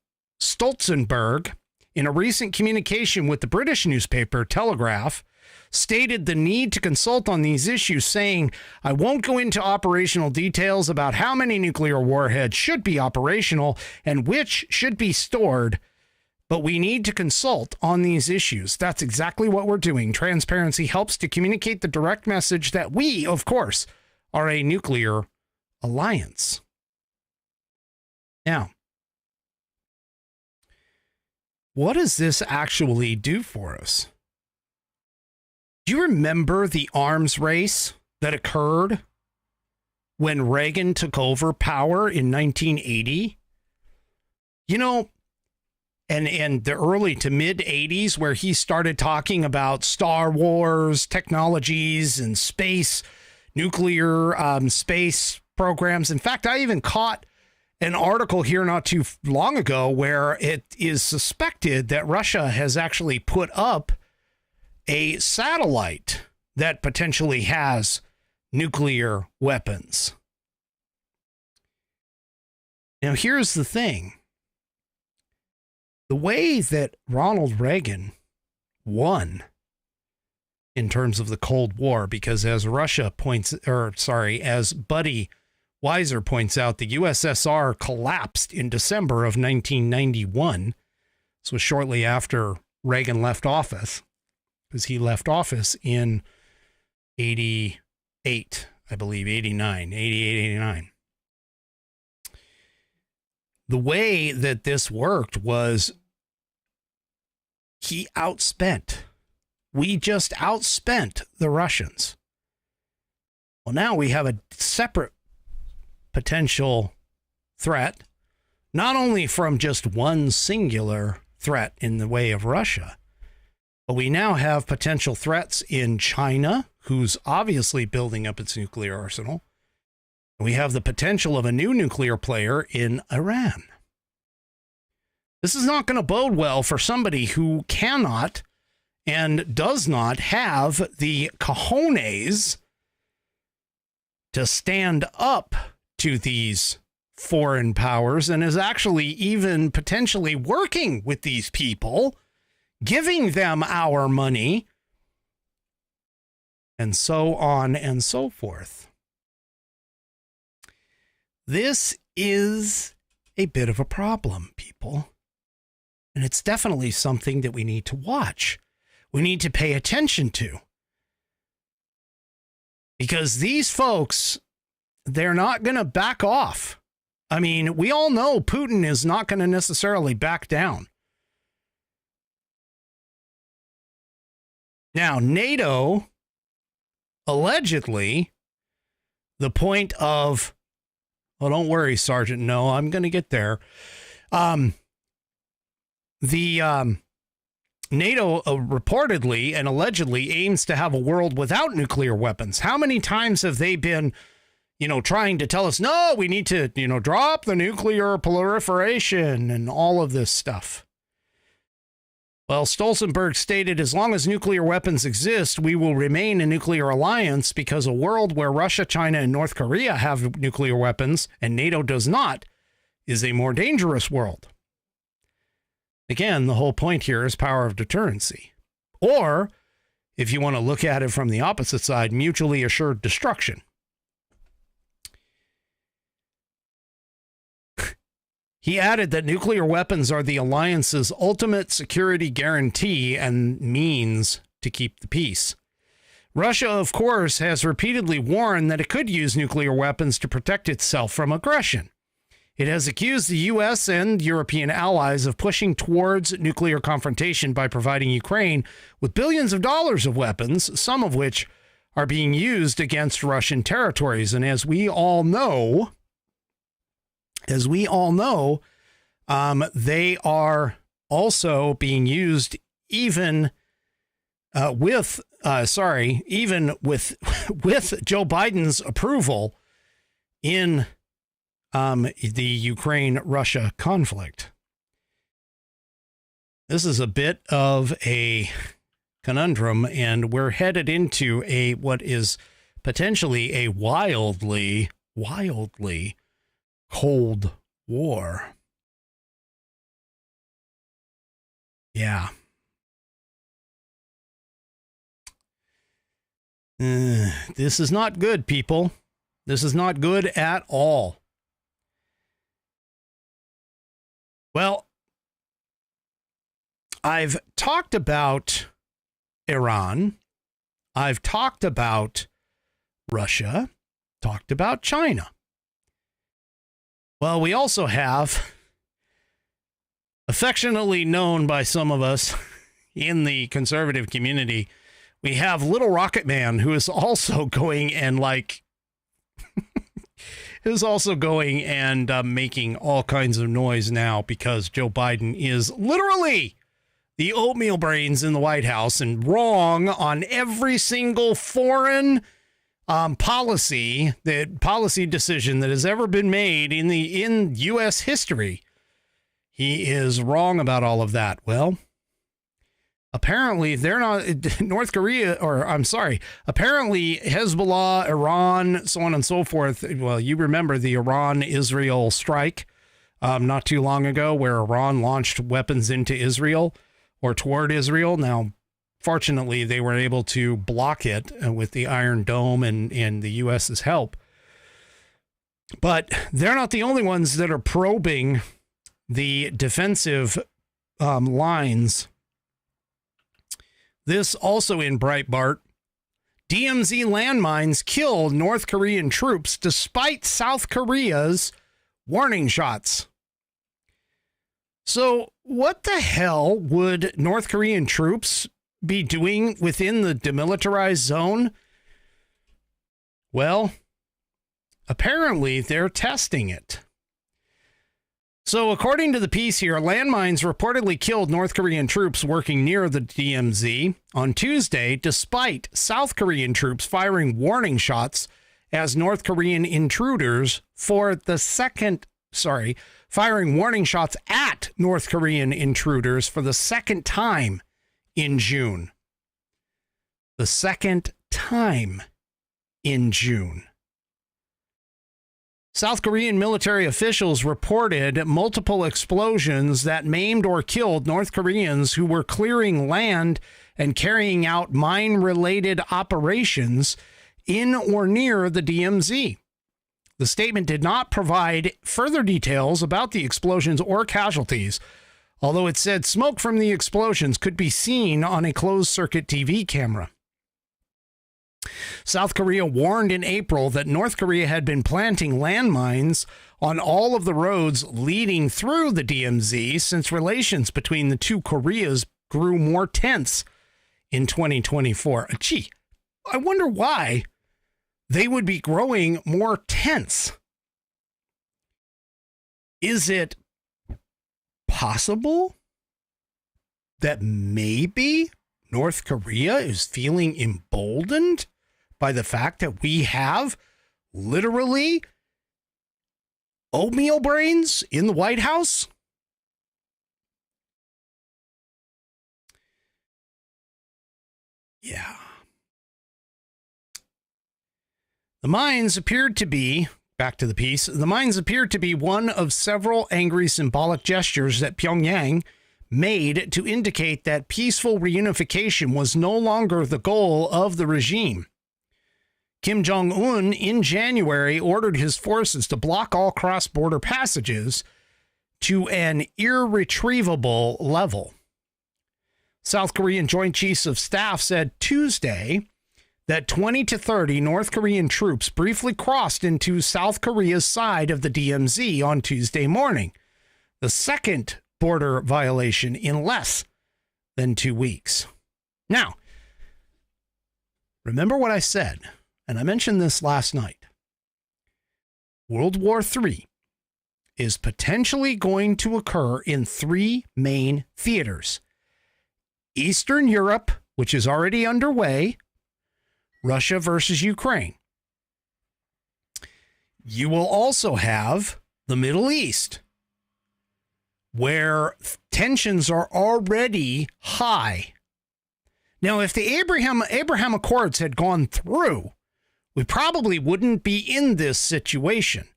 Stoltenberg, in a recent communication with the British newspaper Telegraph, stated the need to consult on these issues, saying, "I won't go into operational details about how many nuclear warheads should be operational and which should be stored, but we need to consult on these issues." That's exactly what we're doing. Transparency helps to communicate the direct message that we, of course, are a nuclear alliance. Now, what does this actually do for us? Do you remember the arms race that occurred when Reagan took over power in 1980? You know, and the early to mid 80s, where he started talking about Star Wars technologies and space, nuclear space programs. In fact, I even caught an article here not too long ago where it is suspected that Russia has actually put up a satellite that potentially has nuclear weapons. Now, here's the thing. The way that Ronald Reagan won in terms of the Cold War, because as Buddy Weiser points out, the USSR collapsed in December of 1991. This was shortly after Reagan left office, because he left office in 88, I believe, 88, 89. The way that this worked was we just outspent the Russians. Well, now we have a separate potential threat, not only from just one singular threat in the way of Russia, but we now have potential threats in China, who's obviously building up its nuclear arsenal. We have the potential of a new nuclear player in Iran. This is not going to bode well for somebody who cannot and does not have the cojones to stand up to these foreign powers and is actually even potentially working with these people, giving them our money, and so on and so forth. This is a bit of a problem, people. And it's definitely something that we need to watch. We need to pay attention to. Because these folks, they're not going to back off. I mean, we all know Putin is not going to necessarily back down. Now, NATO, allegedly, the point of, oh, don't worry, Sergeant, no, I'm going to get there. NATO reportedly and allegedly aims to have a world without nuclear weapons. How many times have they been, trying to tell us, no, we need to, drop the nuclear proliferation and all of this stuff? Well, Stoltenberg stated, as long as nuclear weapons exist, we will remain a nuclear alliance, because a world where Russia, China, and North Korea have nuclear weapons and NATO does not is a more dangerous world. Again, the whole point here is power of deterrency. Or, if you want to look at it from the opposite side, mutually assured destruction. He added that nuclear weapons are the alliance's ultimate security guarantee and means to keep the peace. Russia, of course, has repeatedly warned that it could use nuclear weapons to protect itself from aggression. It has accused the U.S. and European allies of pushing towards nuclear confrontation by providing Ukraine with billions of dollars of weapons, some of which are being used against Russian territories. And as we all know, they are also being used even with Joe Biden's approval in the Ukraine-Russia conflict. This is a bit of a conundrum, and we're headed into what is potentially a wildly Cold War. Yeah. This is not good, people. This is not good at all. Well, I've talked about Iran. I've talked about Russia. Talked about China. Well, we also have, affectionately known by some of us in the conservative community, we have Little Rocket Man, who is also going and making all kinds of noise now because Joe Biden is literally the oatmeal brains in the White House and wrong on every single foreign policy decision that has ever been made in U.S. history. He is wrong about all of that. Well, apparently they're not apparently Hezbollah, Iran, so on and so forth. Well, you remember the Iran-Israel strike not too long ago where Iran launched weapons into Israel or toward Israel. Now, fortunately, they were able to block it with the Iron Dome and the U.S.'s help. But they're not the only ones that are probing the defensive lines. This also in Breitbart. DMZ landmines kill North Korean troops despite South Korea's warning shots. So what the hell would North Korean troops be doing within the demilitarized zone? Well, apparently they're testing it. So according to the piece here, landmines reportedly killed North Korean troops working near the DMZ on Tuesday, despite South Korean troops firing warning shots as North Korean intruders firing warning shots at North Korean intruders for the second time in June. The second time in June. South Korean military officials reported multiple explosions that maimed or killed North Koreans who were clearing land and carrying out mine-related operations in or near the DMZ. The statement did not provide further details about the explosions or casualties, although it said smoke from the explosions could be seen on a closed-circuit TV camera. South Korea warned in April that North Korea had been planting landmines on all of the roads leading through the DMZ since relations between the two Koreas grew more tense in 2024. Gee, I wonder why they would be growing more tense. Is it possible that maybe North Korea is feeling emboldened by the fact that we have literally oatmeal brains in the White House? Yeah. The mines appeared to be, back to the piece, the mines appeared to be one of several angry symbolic gestures that Pyongyang made to indicate that peaceful reunification was no longer the goal of the regime. Kim Jong-un in January ordered his forces to block all cross-border passages to an irretrievable level. South Korean Joint Chiefs of Staff said Tuesday that 20 to 30 North Korean troops briefly crossed into South Korea's side of the DMZ on Tuesday morning, the second border violation in less than 2 weeks. Now, remember what I said, and I mentioned this last night. World War III is potentially going to occur in 3 main theaters: Eastern Europe, which is already underway, Russia versus Ukraine. You will also have the Middle East, where tensions are already high. Now, if the Abraham Accords had gone through, we probably wouldn't be in this situation.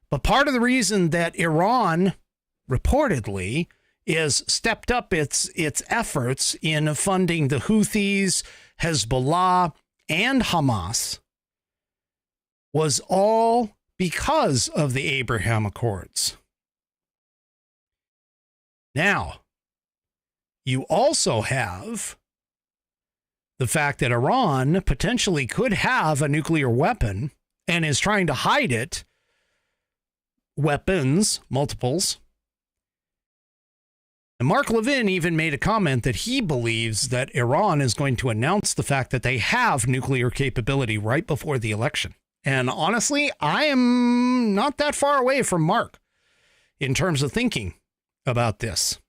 But part of the reason that Iran reportedly is stepped up its efforts in funding the Houthis, Hezbollah, and Hamas was all because of the Abraham Accords. Now, you also have the fact that Iran potentially could have a nuclear weapon and is trying to hide it. Weapons, multiples. And Mark Levin even made a comment that he believes that Iran is going to announce the fact that they have nuclear capability right before the election. And honestly, I am not that far away from Mark in terms of thinking about this.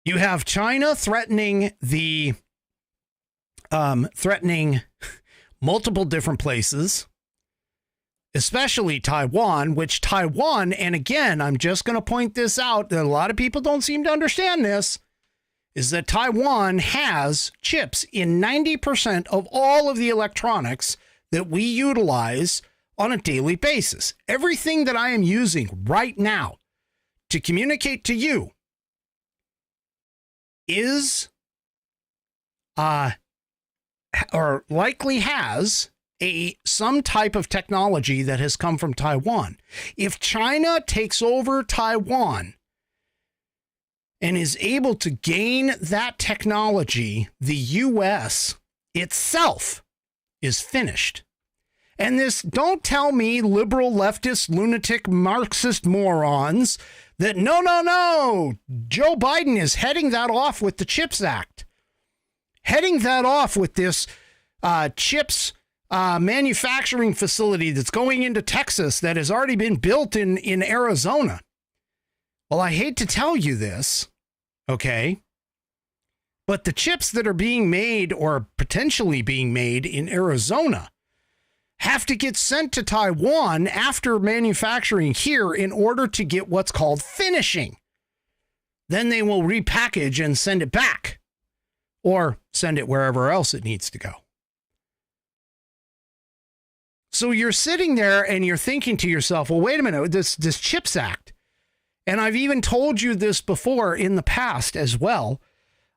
You have China threatening multiple different places, especially Taiwan, which Taiwan, and again, I'm just going to point this out, that a lot of people don't seem to understand this, is that Taiwan has chips in 90% of all of the electronics that we utilize on a daily basis. Everything that I am using right now to communicate to you is, or likely has, some type of technology that has come from Taiwan. If China takes over Taiwan and is able to gain that technology, the U.S. itself is finished. And this, don't tell me liberal, leftist, lunatic, Marxist morons that no, Joe Biden is heading that off with the CHIPS Act. Heading that off with this chips manufacturing facility that's going into Texas that has already been built in Arizona. Well, I hate to tell you this, okay, but the chips that are being made or potentially being made in Arizona have to get sent to Taiwan after manufacturing here in order to get what's called finishing. Then they will repackage and send it back or send it wherever else it needs to go. So you're sitting there and you're thinking to yourself, well, wait a minute, this CHIPS Act, and I've even told you this before in the past as well.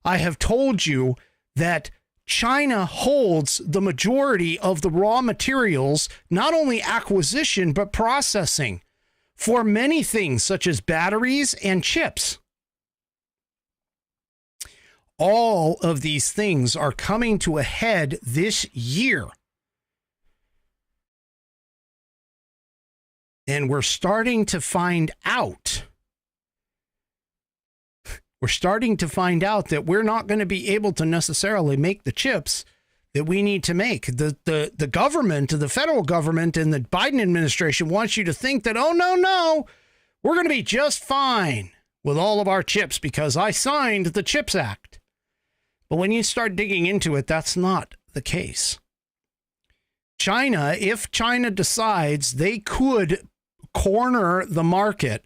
I have told you that China holds the majority of the raw materials, not only acquisition, but processing for many things such as batteries and chips. All of these things are coming to a head this year. And we're starting to find out. We're starting to find out that we're not going to be able to necessarily make the chips that we need to make. The government, the federal government and the Biden administration wants you to think that, oh, no, we're going to be just fine with all of our chips because I signed the CHIPS Act. But when you start digging into it, that's not the case. China, if China decides they could corner the market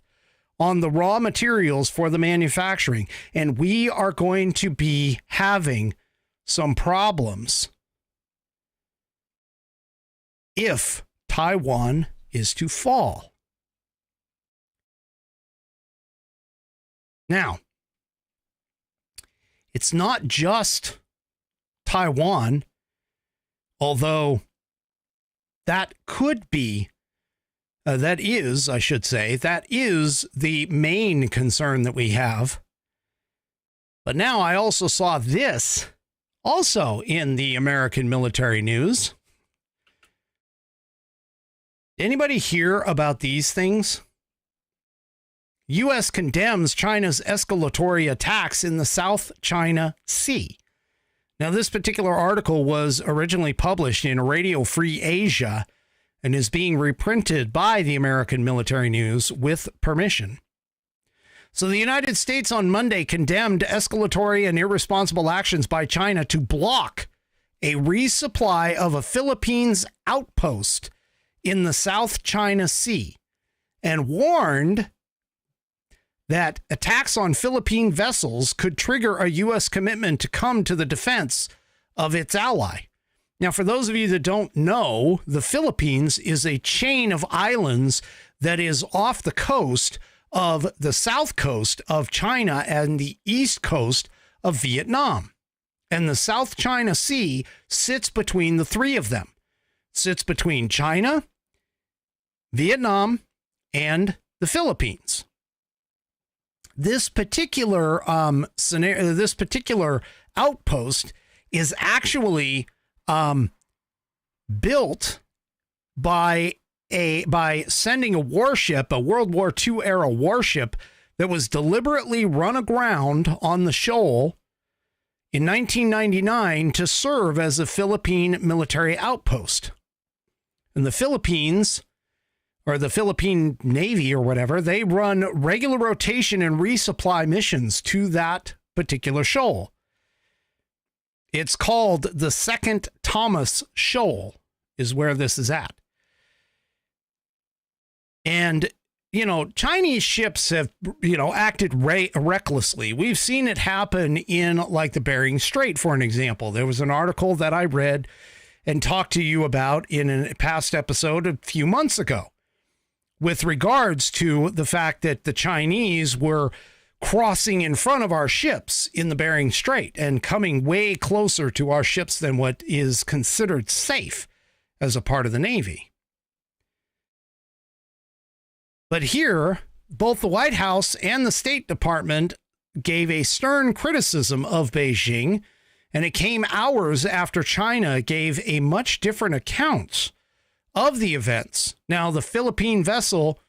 on the raw materials for the manufacturing, and we are going to be having some problems if Taiwan is to fall. Now, it's not just Taiwan, although that could be, that is the main concern that we have. But now I also saw this also in the American military news. Anybody hear about these things? U.S. condemns China's escalatory attacks in the South China Sea. Now, this particular article was originally published in Radio Free Asia and is being reprinted by the American Military News with permission. So the United States on Monday condemned escalatory and irresponsible actions by China to block a resupply of a Philippines outpost in the South China Sea and warned that attacks on Philippine vessels could trigger a U.S. commitment to come to the defense of its ally. Now, for those of you that don't know, the Philippines is a chain of islands that is off the coast of the south coast of China and the east coast of Vietnam. And the South China Sea sits between the three of them. Sits between China, Vietnam, and the Philippines. This particular this particular outpost is actually built by sending a warship, a World War II era warship that was deliberately run aground on the shoal in 1999 to serve as a Philippine military outpost. And the Philippines, or the Philippine Navy or whatever, they run regular rotation and resupply missions to that particular shoal. It's called the Second Thomas Shoal, is where this is at. And, Chinese ships have, acted recklessly. We've seen it happen in like the Bering Strait, for an example. There was an article that I read and talked to you about in a past episode a few months ago with regards to the fact that the Chinese were crossing in front of our ships in the Bering Strait and coming way closer to our ships than what is considered safe as a part of the Navy. But here, both the White House and the State Department gave a stern criticism of Beijing, and it came hours after China gave a much different account of the events. Now, the Philippine vessel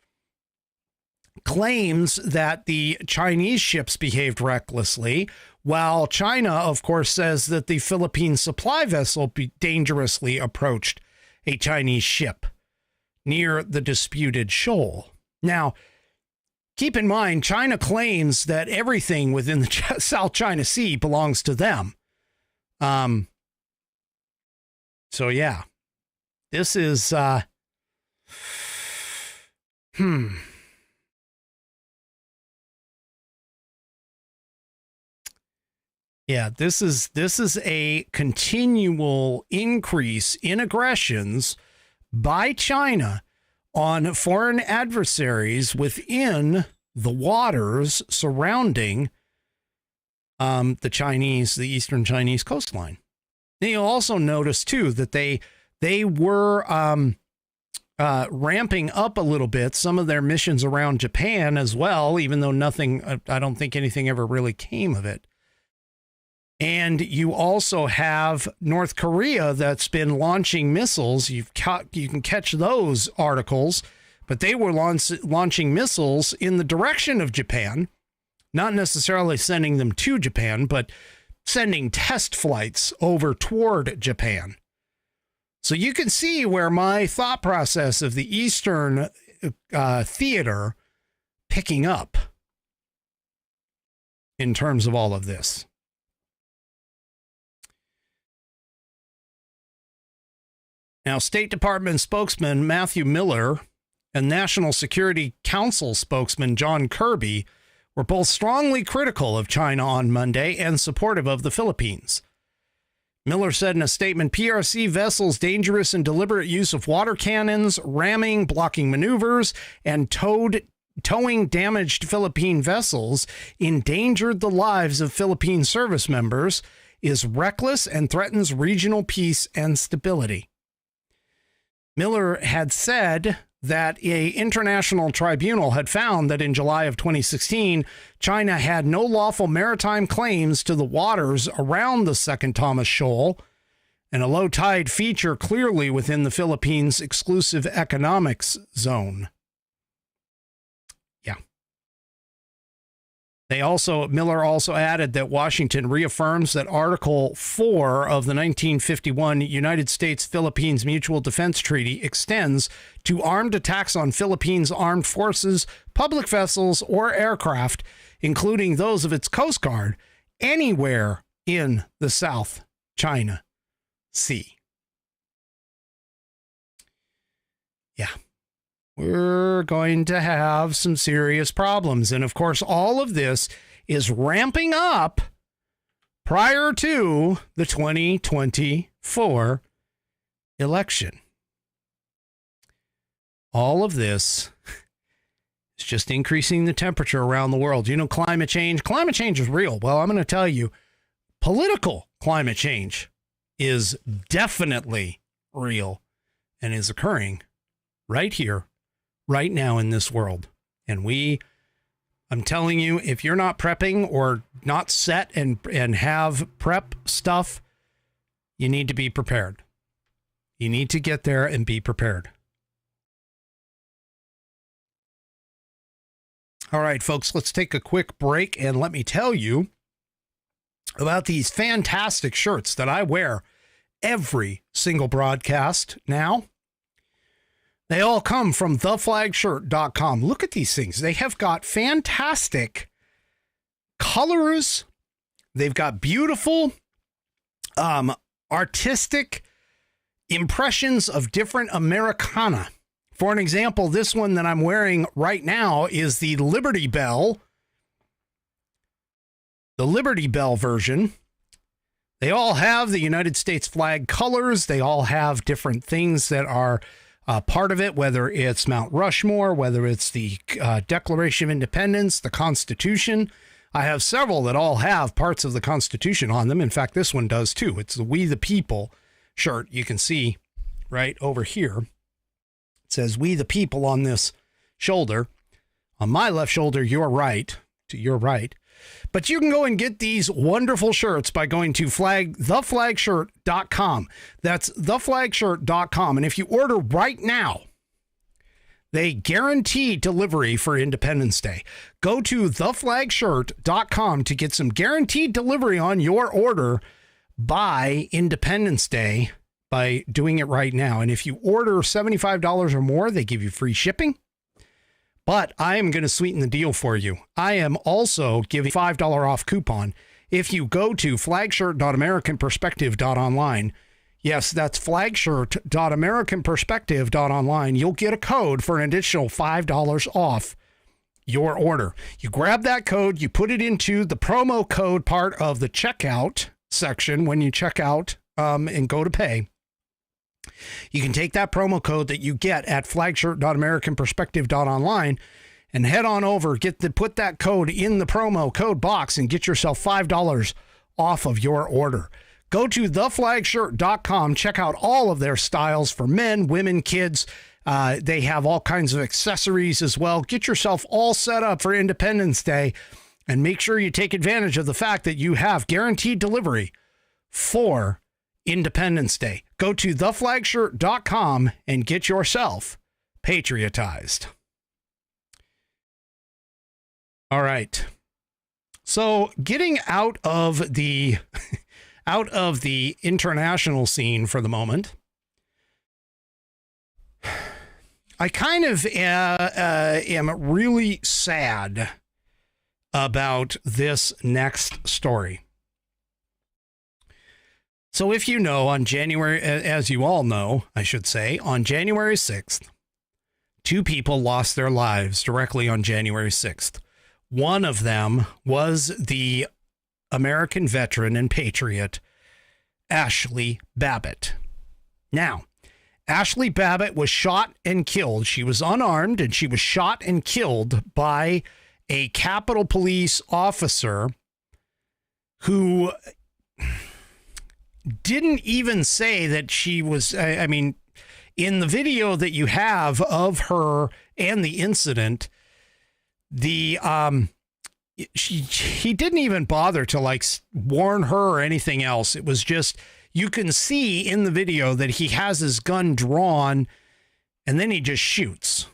claims that the Chinese ships behaved recklessly, while China, of course, says that the Philippine supply vessel dangerously approached a Chinese ship near the disputed shoal. Now, keep in mind, China claims that everything within the South China Sea belongs to them. So, yeah, this is, Yeah, this is a continual increase in aggressions by China on foreign adversaries within the waters surrounding the Eastern Chinese coastline. Now, you'll also notice, too, that they were ramping up a little bit some of their missions around Japan as well, even though I don't think anything ever really came of it. And you also have North Korea that's been launching missiles. You can catch those articles, but they were launching missiles in the direction of Japan, not necessarily sending them to Japan, but sending test flights over toward Japan. So you can see where my thought process of the Eastern theater picking up in terms of all of this. Now, State Department spokesman Matthew Miller and National Security Council spokesman John Kirby were both strongly critical of China on Monday and supportive of the Philippines. Miller said in a statement, PRC vessels' dangerous and deliberate use of water cannons, ramming, blocking maneuvers, and towing damaged Philippine vessels endangered the lives of Philippine service members, is reckless and threatens regional peace and stability. Miller had said that an international tribunal had found that in July of 2016, China had no lawful maritime claims to the waters around the Second Thomas Shoal, and a low tide feature clearly within the Philippines' exclusive economics zone. Yeah. Miller also added that Washington reaffirms that Article 4 of the 1951 United States-Philippines Mutual Defense Treaty extends to armed attacks on Philippines armed forces, public vessels, or aircraft, including those of its Coast Guard, anywhere in the South China Sea. Yeah. We're going to have some serious problems. And of course, all of this is ramping up prior to the 2024 election. All of this is just increasing the temperature around the world. You know, climate change is real. Well, I'm going to tell you, political climate change is definitely real and is occurring right here, right now in this world. And I'm telling you, if you're not prepping or not set and have prep stuff, you need to be prepared. You need to get there and be prepared. All right, folks, let's take a quick break and let me tell you about these fantastic shirts that I wear every single broadcast now. They all come from theflagshirt.com. Look at these things. They have got fantastic colors. They've got beautiful artistic impressions of different Americana. For an example, this one that I'm wearing right now is the Liberty Bell. The Liberty Bell version. They all have the United States flag colors. They all have different things that are part of it, whether it's Mount Rushmore, whether it's the Declaration of Independence, the Constitution. I have several that all have parts of the Constitution on them. In fact, this one does too. It's the We the People shirt. You can see right over here. It says We the People on this shoulder. On my left shoulder, your right, to your right. But you can go and get these wonderful shirts by going to theflagshirt.com. That's theflagshirt.com. And if you order right now, they guarantee delivery for Independence Day. Go to theflagshirt.com to get some guaranteed delivery on your order by Independence Day by doing it right now. And if you order $75 or more, they give you free shipping. But I am going to sweeten the deal for you. I am also giving a $5 off coupon if you go to flagshirt.americanperspective.online. Yes, that's flagshirt.americanperspective.online. You'll get a code for an additional $5 off your order. You grab that code, you put it into the promo code part of the checkout section when you check out and go to pay. You can take that promo code that you get at flagshirt.americanperspective.online and head on over, put that code in the promo code box and get yourself $5 off of your order. Go to theflagshirt.com. Check out all of their styles for men, women, kids. They have all kinds of accessories as well. Get yourself all set up for Independence Day and make sure you take advantage of the fact that you have guaranteed delivery for Independence Day. Go to theflagshirt.com and get yourself patriotized. All right. So getting out of the international scene for the moment, I kind of am really sad about this next story. So if you know, on January, as you all know, I should say, on January 6th, 2 people lost their lives directly on January 6th. One of them was the American veteran and patriot, Ashley Babbitt. Now, Ashley Babbitt was shot and killed. She was unarmed, and she was shot and killed by a Capitol Police officer who didn't even say that she was, I mean, in the video that you have of her and the incident, he didn't even bother to like warn her or anything else. It was just, you can see in the video that he has his gun drawn and then he just shoots.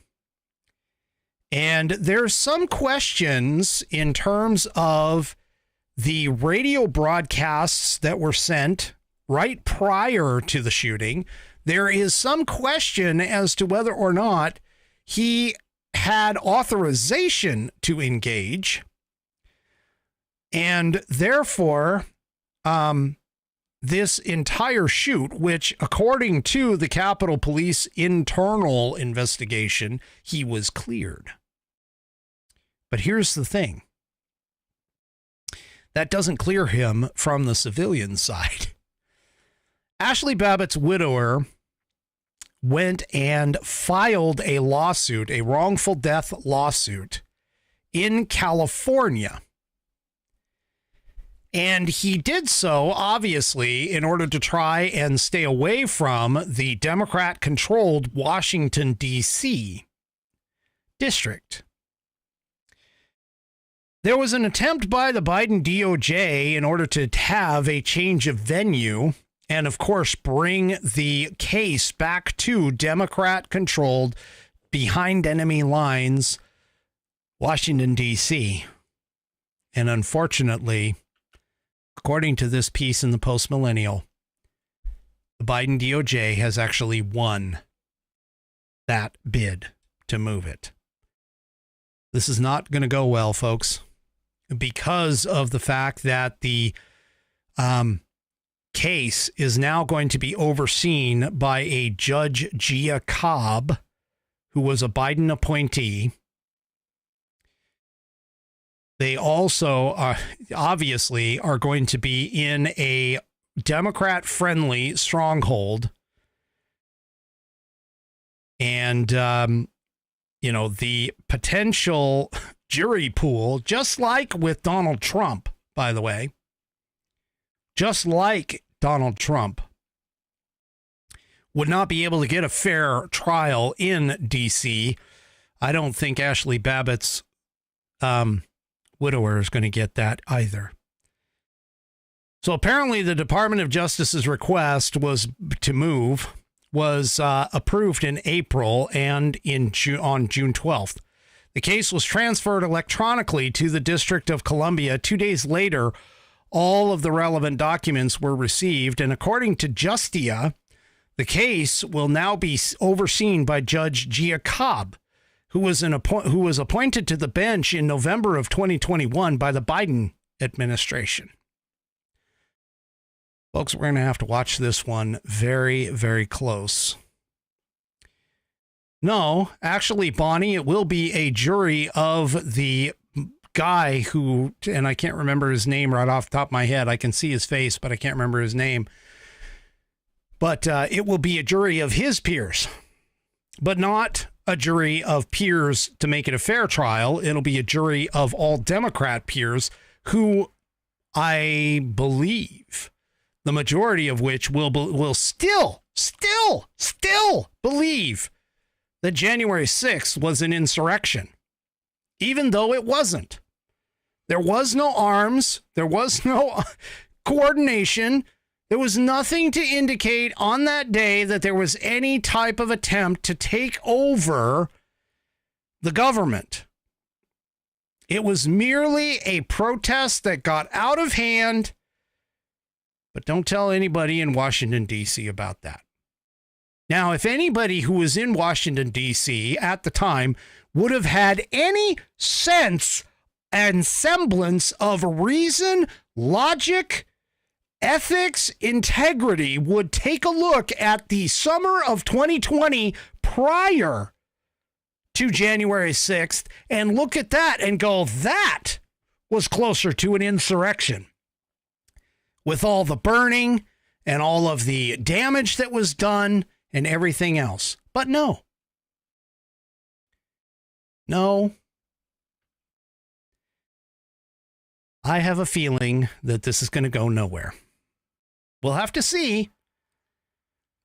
And there's some questions in terms of the radio broadcasts that were sent right prior to the shooting. There is some question as to whether or not he had authorization to engage. And therefore, this entire shoot, which according to the Capitol Police internal investigation, he was cleared. But here's the thing. That doesn't clear him from the civilian side. Ashley Babbitt's widower went and filed a lawsuit, a wrongful death lawsuit in California. And he did so, obviously, in order to try and stay away from the Democrat-controlled Washington, D.C. district. There was an attempt by the Biden DOJ in order to have a change of venue and, of course, bring the case back to Democrat-controlled, behind enemy lines, Washington, D.C. And unfortunately, according to this piece in the Post-Millennial, the Biden DOJ has actually won that bid to move it. This is not going to go well, folks, because of the fact that the case is now going to be overseen by a Judge Gia Cobb, who was a Biden appointee. They also obviously are going to be in a Democrat-friendly stronghold. And, you know, the potential jury pool, just like with Donald Trump, by the way, just like Donald Trump, would not be able to get a fair trial in D.C. I don't think Ashley Babbitt's widower is going to get that either. So apparently the Department of Justice's request was approved in April and on June 12th. The case was transferred electronically to the District of Columbia. 2 days later, all of the relevant documents were received, and according to Justia, the case will now be overseen by Judge Gia Cobb, who was appointed to the bench in November of 2021 by the Biden administration. Folks, we're going to have to watch this one very, very close. No, actually, Bonnie, it will be a jury of the guy who, and I can't remember his name right off the top of my head. I can see his face, but I can't remember his name. But it will be a jury of his peers, but not a jury of peers to make it a fair trial. It'll be a jury of all Democrat peers who I believe the majority of which will still believe that January 6th was an insurrection, even though it wasn't. There was no arms. There was no coordination. There was nothing to indicate on that day that there was any type of attempt to take over the government. It was merely a protest that got out of hand. But don't tell anybody in Washington, D.C. about that. Now, if anybody who was in Washington, D.C. at the time would have had any sense and semblance of reason, logic, ethics, integrity, would take a look at the summer of 2020 prior to January 6th and look at that and go, that was closer to an insurrection. With all the burning and all of the damage that was done and everything else. But no. I have a feeling that this is going to go nowhere. We'll have to see.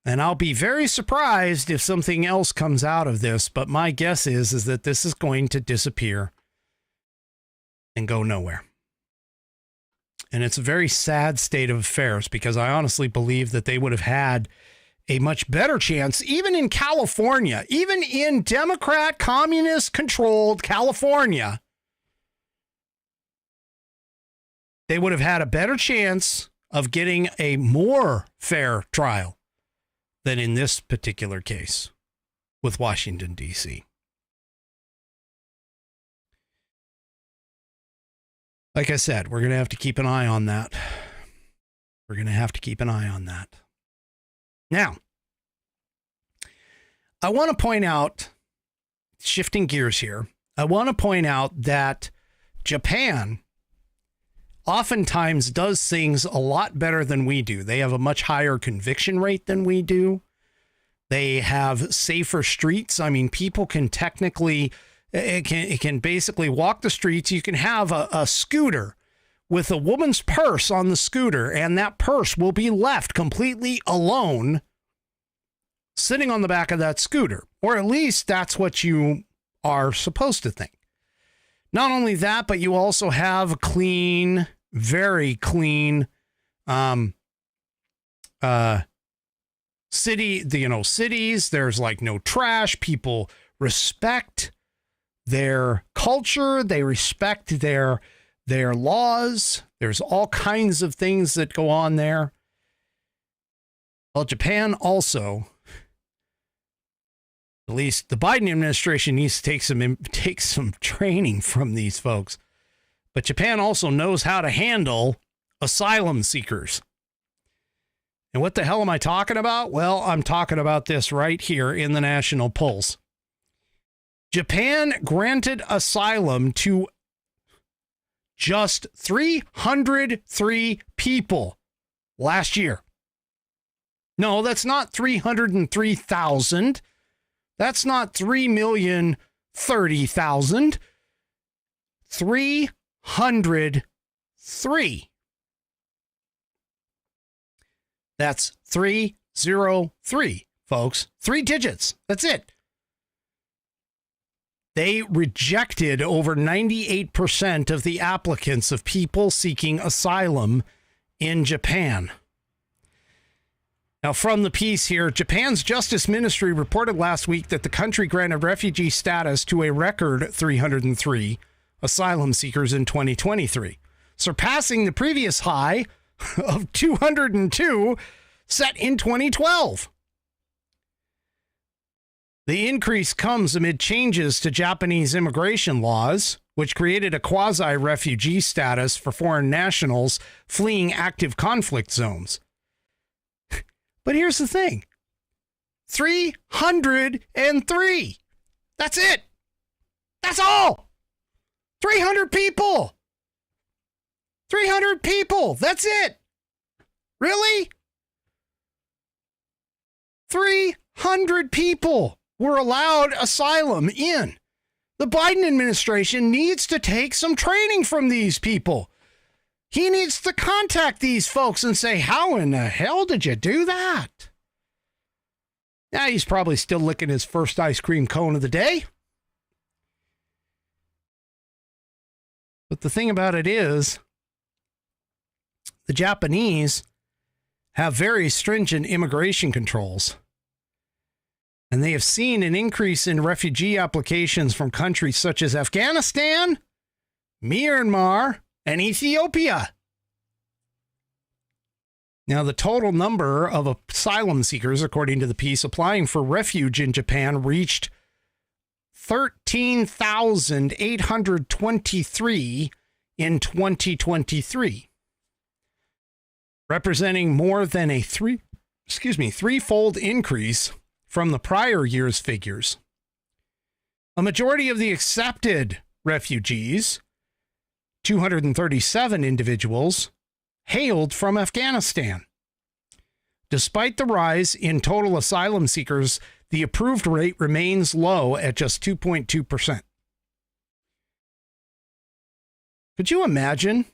And I'll be very surprised if something else comes out of this. But my guess is that this is going to disappear and go nowhere. And it's a very sad state of affairs, because I honestly believe that they would have had a much better chance, even in California, even in Democrat, communist-controlled California. They would have had a better chance of getting a more fair trial than in this particular case with Washington, D.C. Like I said, we're going to have to keep an eye on that. Now, I want to point out, shifting gears here, I want to point out that Japan oftentimes does things a lot better than we do. They have a much higher conviction rate than we do. They have safer streets. I mean, people can technically... It can basically walk the streets. You can have a scooter with a woman's purse on the scooter, and that purse will be left completely alone sitting on the back of that scooter. Or at least that's what you are supposed to think. Not only that, but you also have clean, very clean cities. There's like no trash. People respect their culture, they respect their laws. There's all kinds of things that go on there. Well, Japan also, at least the Biden administration needs to take some training from these folks. But Japan also knows how to handle asylum seekers. And what the hell am I talking about? Well, I'm talking about this right here in the National Pulse. Japan granted asylum to just 303 people last year. No, that's not 303,000. That's not 3,030,000. 303. That's 303, folks. 3 digits. That's it. They rejected over 98% of the applicants of people seeking asylum in Japan. Now, from the piece here, Japan's Justice Ministry reported last week that the country granted refugee status to a record 303 asylum seekers in 2023, surpassing the previous high of 202 set in 2012. The increase comes amid changes to Japanese immigration laws, which created a quasi-refugee status for foreign nationals fleeing active conflict zones. But here's the thing. 303. That's it. That's all. 300 people. 300 people. That's it. Really? 300 people were allowed asylum in. The Biden administration needs to take some training from these people. He needs to contact these folks and say, how in the hell did you do that? Now, he's probably still licking his first ice cream cone of the day. But the thing about it is, the Japanese have very stringent immigration controls. And they have seen an increase in refugee applications from countries such as Afghanistan, Myanmar, and Ethiopia. Now, the total number of asylum seekers, according to the piece, applying for refuge in Japan reached 13,823 in 2023, representing more than a threefold increase from the prior year's figures. A majority of the accepted refugees, 237 individuals, hailed from Afghanistan. Despite the rise in total asylum seekers, the approved rate remains low at just 2.2%. Could you imagine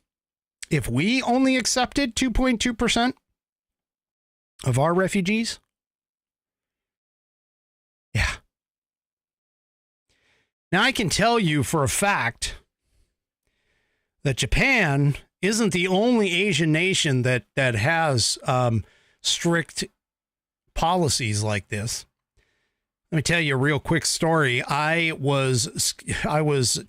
if we only accepted 2.2% of our refugees? Yeah. Now, I can tell you for a fact that Japan isn't the only Asian nation that has strict policies like this. Let me tell you a real quick story. I was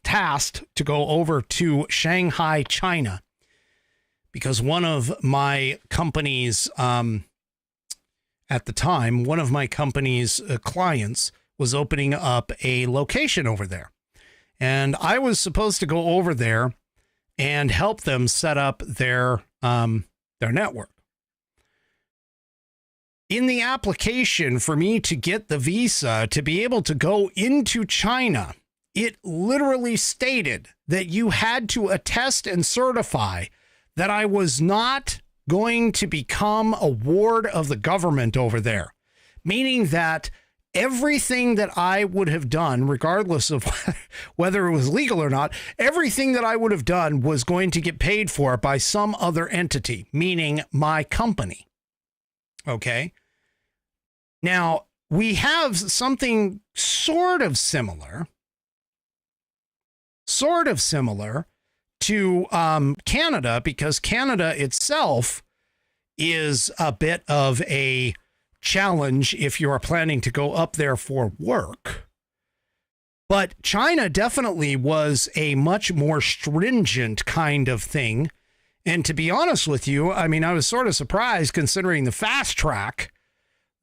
tasked to go over to Shanghai, China, because one of my company's at the time, one of my company's clients was opening up a location over there, and I was supposed to go over there and help them set up their network. In the application for me to get the visa to be able to go into China, it literally stated that you had to attest and certify that I was not going to become a ward of the government over there, meaning that everything that I would have done, regardless of whether it was legal or not, everything that I would have done was going to get paid for by some other entity, meaning my company. Okay. Now, we have something sort of similar to Canada, because Canada itself is a bit of a challenge if you are planning to go up there for work. But China definitely was a much more stringent kind of thing. And to be honest with you, I mean, I was sort of surprised considering the fast track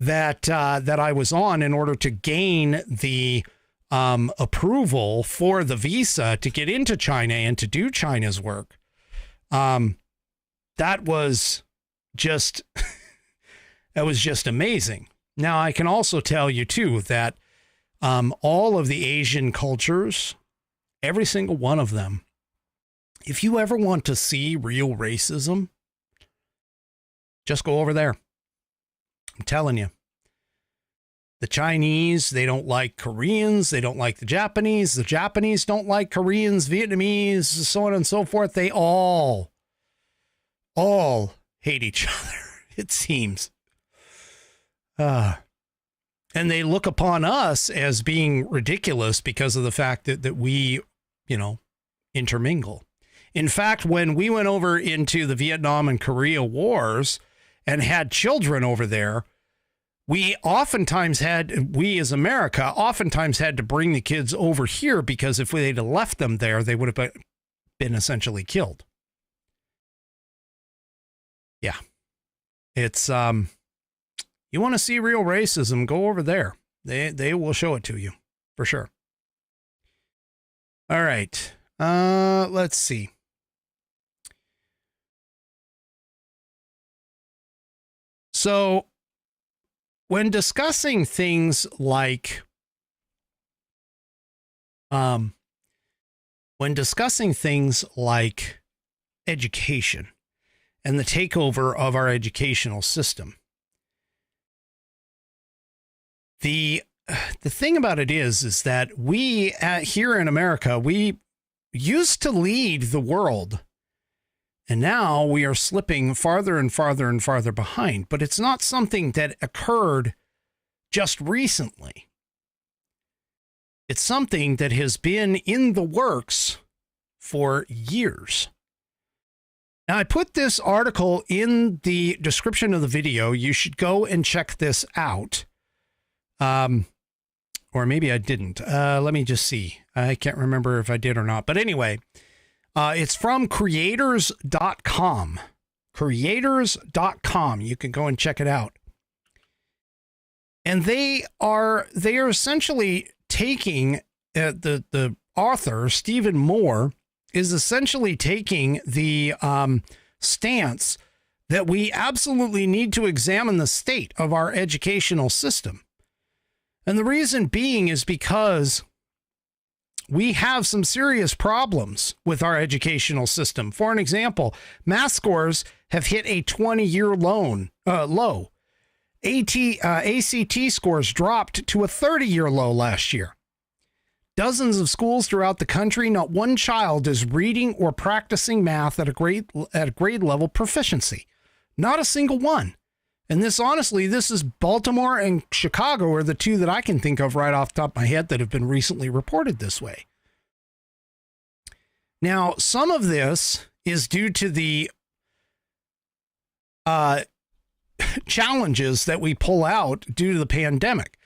that I was on in order to gain the approval for the visa to get into China and to do China's work. That was just that was just amazing. Now, I can also tell you too that all of the Asian cultures, every single one of them, if you ever want to see real racism, just go over there. I'm telling you. The Chinese, they don't like Koreans. They don't like the Japanese. The Japanese don't like Koreans, Vietnamese, so on and so forth. They all hate each other, it seems. And they look upon us as being ridiculous because of the fact that we, intermingle. In fact, when we went over into the Vietnam and Korea wars and had children over there, we as America oftentimes had to bring the kids over here, because if they'd have left them there, they would have been essentially killed. Yeah. It's, you want to see real racism, go over there. They will show it to you for sure. All right. Let's see. So, when discussing things like education and the takeover of our educational system, the thing about it is that we here in America, we used to lead the world And now we are slipping farther and farther and farther behind. But it's not something that occurred just recently. It's something that has been in the works for years. Now, I put this article in the description of the video. You should go and check this out. Or maybe I didn't. Let me just see. I can't remember if I did or not. But anyway, it's from creators.com. Creators.com. You can go and check it out. And they are essentially taking the author, Stephen Moore, is essentially taking the stance that we absolutely need to examine the state of our educational system. And the reason being is because we have some serious problems with our educational system. For an example, math scores have hit a 20-year low. ACT scores dropped to a 30-year low last year. Dozens of schools throughout the country, not one child is reading or practicing math at a grade level proficiency. Not a single one. And this is Baltimore and Chicago are the two that I can think of right off the top of my head that have been recently reported this way. Now, some of this is due to the challenges that we pull out due to the pandemic.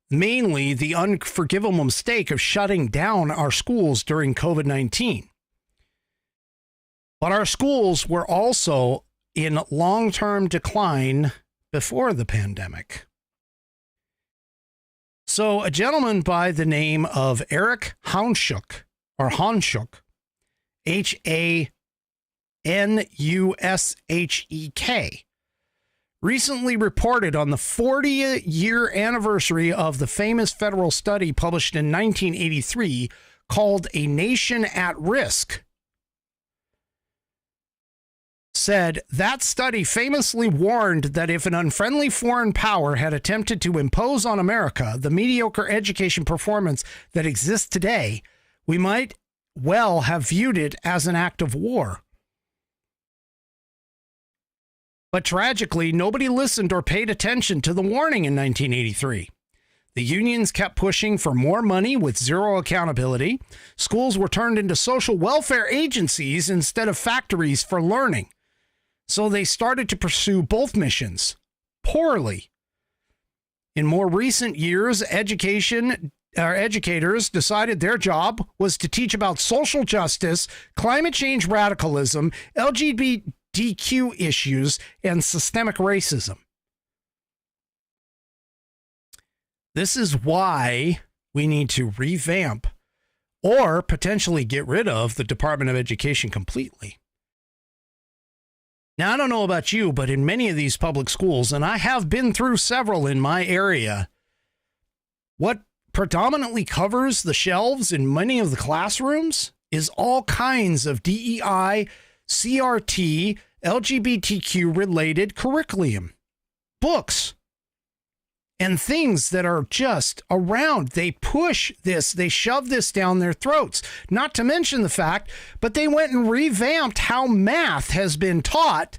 Mainly the unforgivable mistake of shutting down our schools during COVID-19. But our schools were also in long-term decline before the pandemic. So a gentleman by the name of Eric Hanschuk, Hanushek, recently reported on the 40-year anniversary of the famous federal study published in 1983 called A Nation at Risk, said that study famously warned that if an unfriendly foreign power had attempted to impose on America the mediocre education performance that exists today, we might well have viewed it as an act of war. But tragically, nobody listened or paid attention to the warning in 1983. The unions kept pushing for more money with zero accountability. Schools were turned into social welfare agencies instead of factories for learning. So they started to pursue both missions poorly. In more recent years, educators decided their job was to teach about social justice, climate change radicalism, LGBTQ issues, and systemic racism. This is why we need to revamp or potentially get rid of the Department of Education completely. Now, I don't know about you, but in many of these public schools, and I have been through several in my area, what predominantly covers the shelves in many of the classrooms is all kinds of DEI, CRT, LGBTQ-related curriculum, books, and things that are just around. They push this, they shove this down their throats. Not to mention the fact, but they went and revamped how math has been taught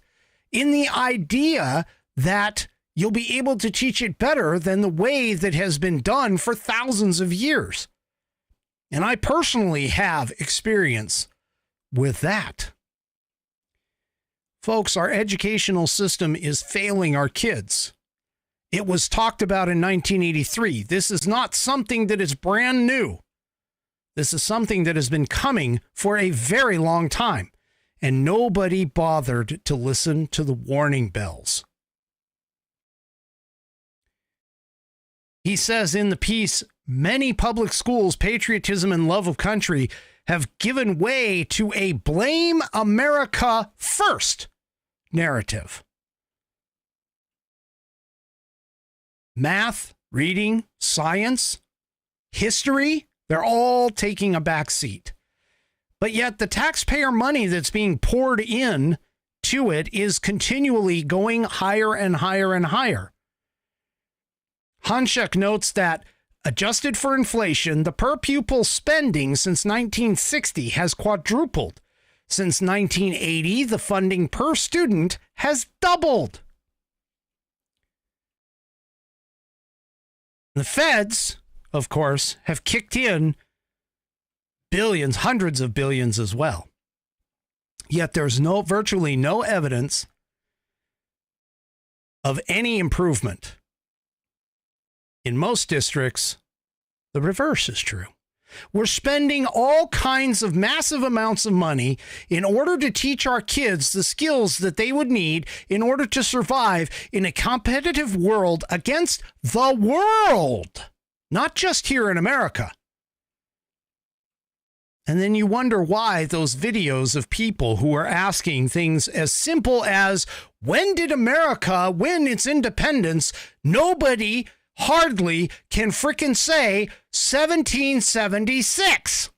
in the idea that you'll be able to teach it better than the way that has been done for thousands of years. And I personally have experience with that. Folks, our educational system is failing our kids. It was talked about in 1983. This is not something that is brand new. This is something that has been coming for a very long time, and nobody bothered to listen to the warning bells. He says in the piece, many public schools' patriotism and love of country have given way to a blame America first narrative. Math, reading, science, history, they're all taking a back seat. But yet the taxpayer money that's being poured in to it is continually going higher and higher and higher. Hanschuk notes that, adjusted for inflation, the per pupil spending since 1960 has quadrupled. Since 1980, the funding per student has doubled. The feds, of course, have kicked in billions, hundreds of billions as well. Yet there's virtually no evidence of any improvement. In most districts, the reverse is true. We're spending all kinds of massive amounts of money in order to teach our kids the skills that they would need in order to survive in a competitive world against the world, not just here in America. And then you wonder why those videos of people who are asking things as simple as, when did America win its independence? Nobody hardly can frickin' say 1776.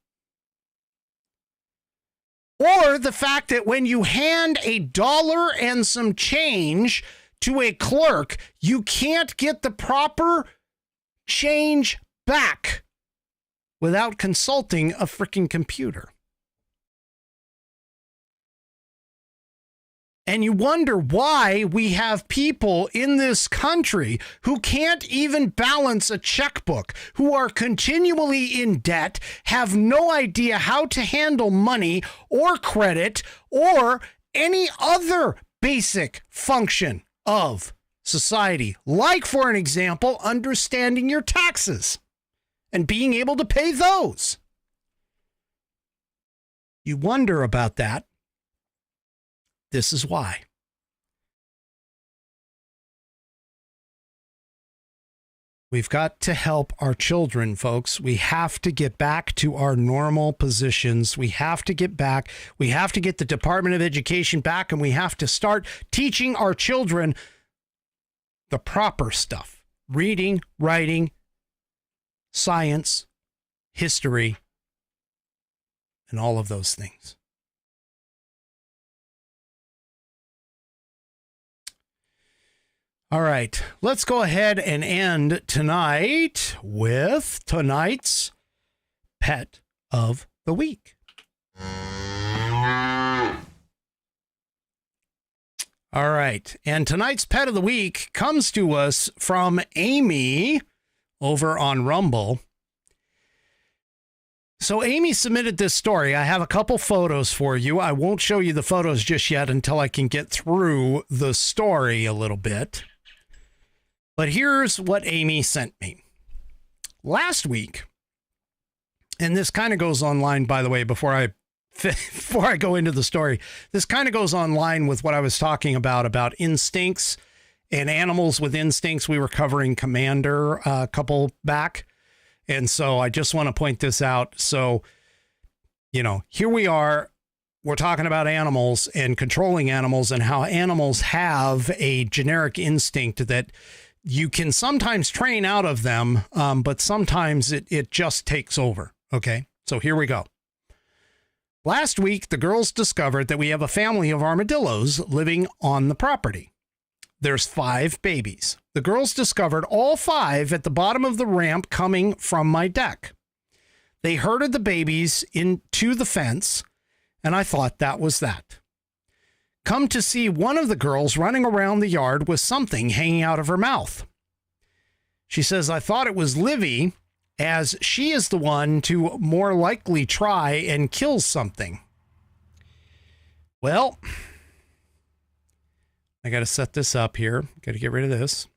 Or the fact that when you hand $1 and some change to a clerk, you can't get the proper change back without consulting a freaking computer. And you wonder why we have people in this country who can't even balance a checkbook, who are continually in debt, have no idea how to handle money or credit or any other basic function of society. Like, for an example, understanding your taxes and being able to pay those. You wonder about that. This is why. We've got to help our children, folks. We have to get back to our normal positions. We have to get back. We have to get the Department of Education back, and we have to start teaching our children the proper stuff. Reading, writing, science, history, and all of those things. All right, let's go ahead and end tonight with tonight's Pet of the Week. All right, and tonight's Pet of the Week comes to us from Amy over on Rumble. So Amy submitted this story. I have a couple photos for you. I won't show you the photos just yet until I can get through the story a little bit. But here's what Amy sent me. Last week, and this kind of goes online, by the way, before I go into the story, this kind of goes online with what I was talking about instincts and animals with instincts. We were covering Commander a couple back. And so I just want to point this out. So, here we are. We're talking about animals and controlling animals and how animals have a generic instinct that you can sometimes train out of them, but sometimes it just takes over. Okay, so here we go. Last week, the girls discovered that we have a family of armadillos living on the property. There's 5 babies. The girls discovered all 5 at the bottom of the ramp coming from my deck. They herded the babies into the fence, and I thought that was that. Come to see one of the girls running around the yard with something hanging out of her mouth. She says, I thought it was Livy, as she is the one to more likely try and kill something. Well, I got to set this up here. Got to get rid of this.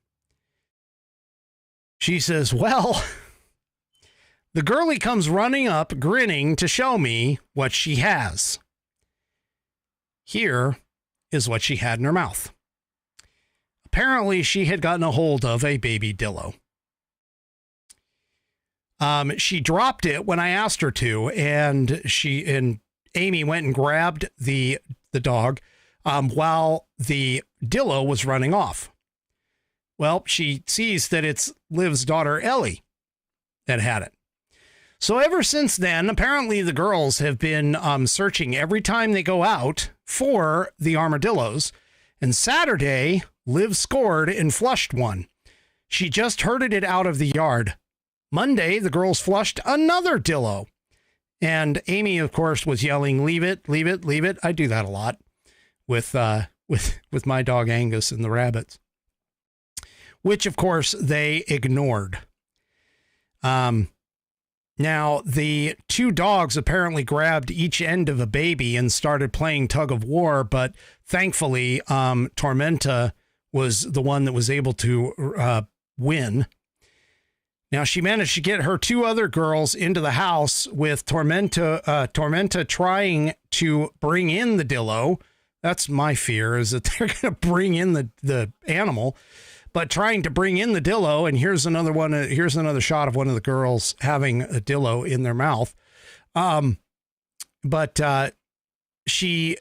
She says, well, the girlie comes running up, grinning to show me what she has. Here is what she had in her mouth. Apparently, she had gotten a hold of a baby dillo. She dropped it when I asked her to, and Amy went and grabbed the dog while the dillo was running off. Well, she sees that it's Liv's daughter, Ellie, that had it. So ever since then, apparently the girls have been searching every time they go out for the armadillos. And Saturday, Liv scored and flushed one. She just herded it out of the yard. Monday, the girls flushed another dillo. And Amy, of course, was yelling, "Leave it, leave it, leave it." I do that a lot with my dog Angus and the rabbits, which of course they ignored. Now the two dogs apparently grabbed each end of a baby and started playing tug of war, but thankfully, Tormenta was the one that was able to win. Now she managed to get her two other girls into the house with Tormenta trying to bring in the Dillo. That's my fear, is that they're going to bring in the animal, but trying to bring in the Dillo. And here's another one. Here's another shot of one of the girls having a Dillo in their mouth. But she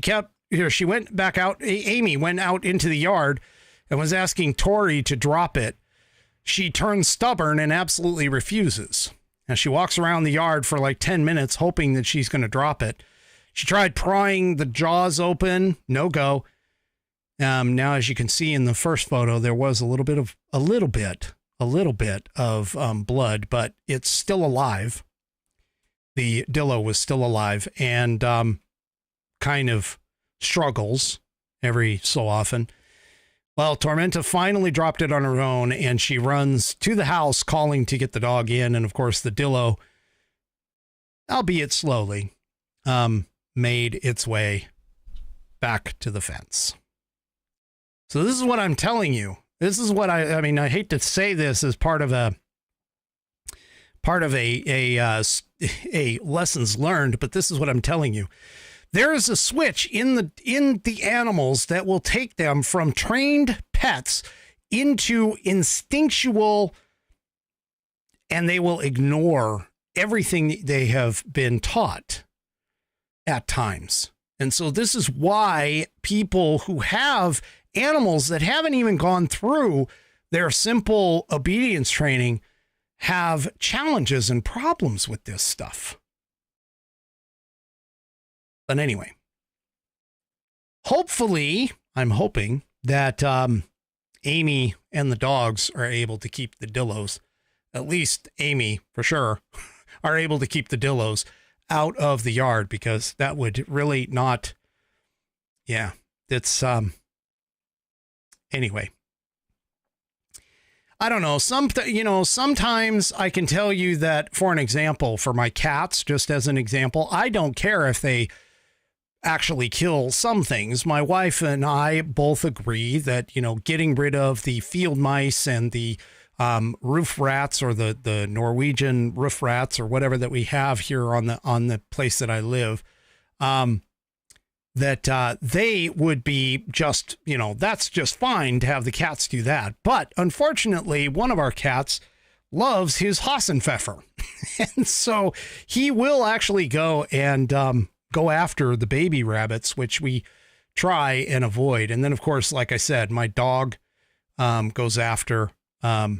kept here. She went back out. Amy went out into the yard and was asking Tori to drop it. She turns stubborn and absolutely refuses. And she walks around the yard for like 10 minutes, hoping that she's going to drop it. She tried prying the jaws open. No go. Now, as you can see in the first photo, there was a little bit of blood, but it's still alive. The Dillo was still alive and kind of struggles every so often. Well, Tormenta finally dropped it on her own, and she runs to the house calling to get the dog in. And of course, the Dillo, albeit slowly, made its way back to the fence. So this is what I'm telling you. This is what I mean, I hate to say this as part of a lessons learned, but this is what I'm telling you. There is a switch in the animals that will take them from trained pets into instinctual, and they will ignore everything they have been taught at times. And so this is why people who have animals that haven't even gone through their simple obedience training have challenges and problems with this stuff. But anyway, hopefully, I'm hoping that Amy and the dogs are able to keep the Dillos, at least Amy for sure, are able to keep the Dillos out of the yard, because that would really not, yeah, it's, anyway, I don't know. Sometimes I can tell you that, for an example, for my cats, just as an example, I don't care if they actually kill some things. My wife and I both agree that, getting rid of the field mice and the roof rats, or the Norwegian roof rats, or whatever that we have here on the place that I live, that they would be just, that's just fine to have the cats do that. But unfortunately, one of our cats loves his Hassenpfeffer. And so he will actually go and go after the baby rabbits, which we try and avoid. And then, of course, like I said, my dog goes after the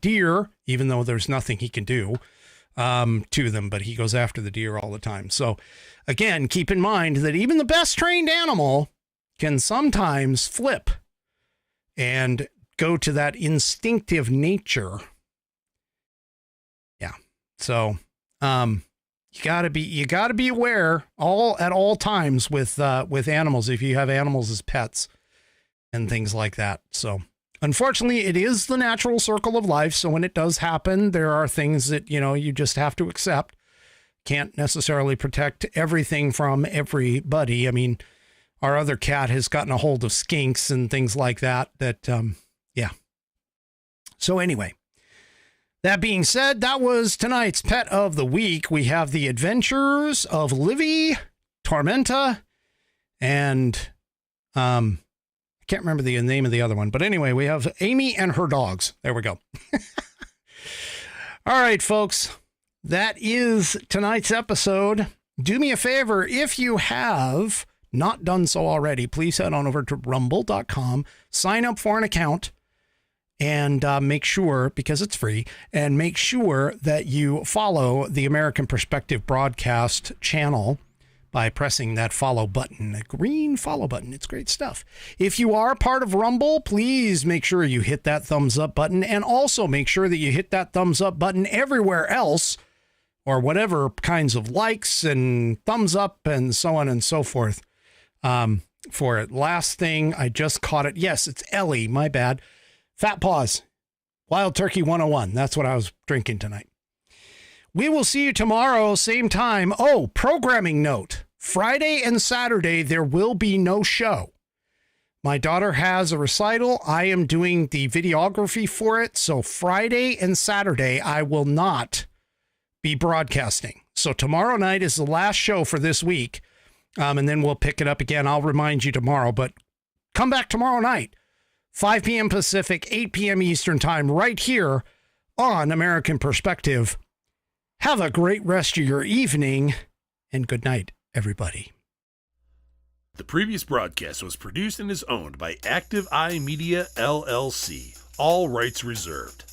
deer, even though there's nothing he can do to them, but he goes after the deer all the time. So again, keep in mind that even the best trained animal can sometimes flip and go to that instinctive nature. Yeah. So, you gotta be aware at all times with animals, if you have animals as pets and things like that. So unfortunately, it is the natural circle of life. So when it does happen, there are things that, you just have to accept. Can't necessarily protect everything from everybody. I mean, our other cat has gotten a hold of skinks and things like that, yeah. So anyway, that being said, that was tonight's Pet of the Week. We have the adventures of Livy, Tormenta, and I can't remember the name of the other one. But anyway, we have Amy and her dogs. There we go. All right, folks. That is tonight's episode. Do me a favor, if you have not done so already, please head on over to rumble.com, sign up for an account, and make sure, because it's free, and make sure that you follow the American Perspective Broadcast channel, by pressing that follow button, the green follow button. It's great stuff. If you are part of Rumble, please make sure you hit that thumbs up button, and also make sure that you hit that thumbs up button everywhere else, or whatever kinds of likes and thumbs up and so on and so forth. For it. Last thing, I just caught it. Yes, it's Ellie. My bad. Fat Paws. Wild Turkey 101. That's what I was drinking tonight. We will see you tomorrow, same time. Oh, programming note. Friday and Saturday, there will be no show. My daughter has a recital. I am doing the videography for it. So Friday and Saturday, I will not be broadcasting. So tomorrow night is the last show for this week. And then we'll pick it up again. I'll remind you tomorrow, but come back tomorrow night, 5 p.m. Pacific, 8 p.m. Eastern time, right here on American Perspective. Have a great rest of your evening, and good night, everybody. The previous broadcast was produced and is owned by Active Eye Media LLC. All rights reserved.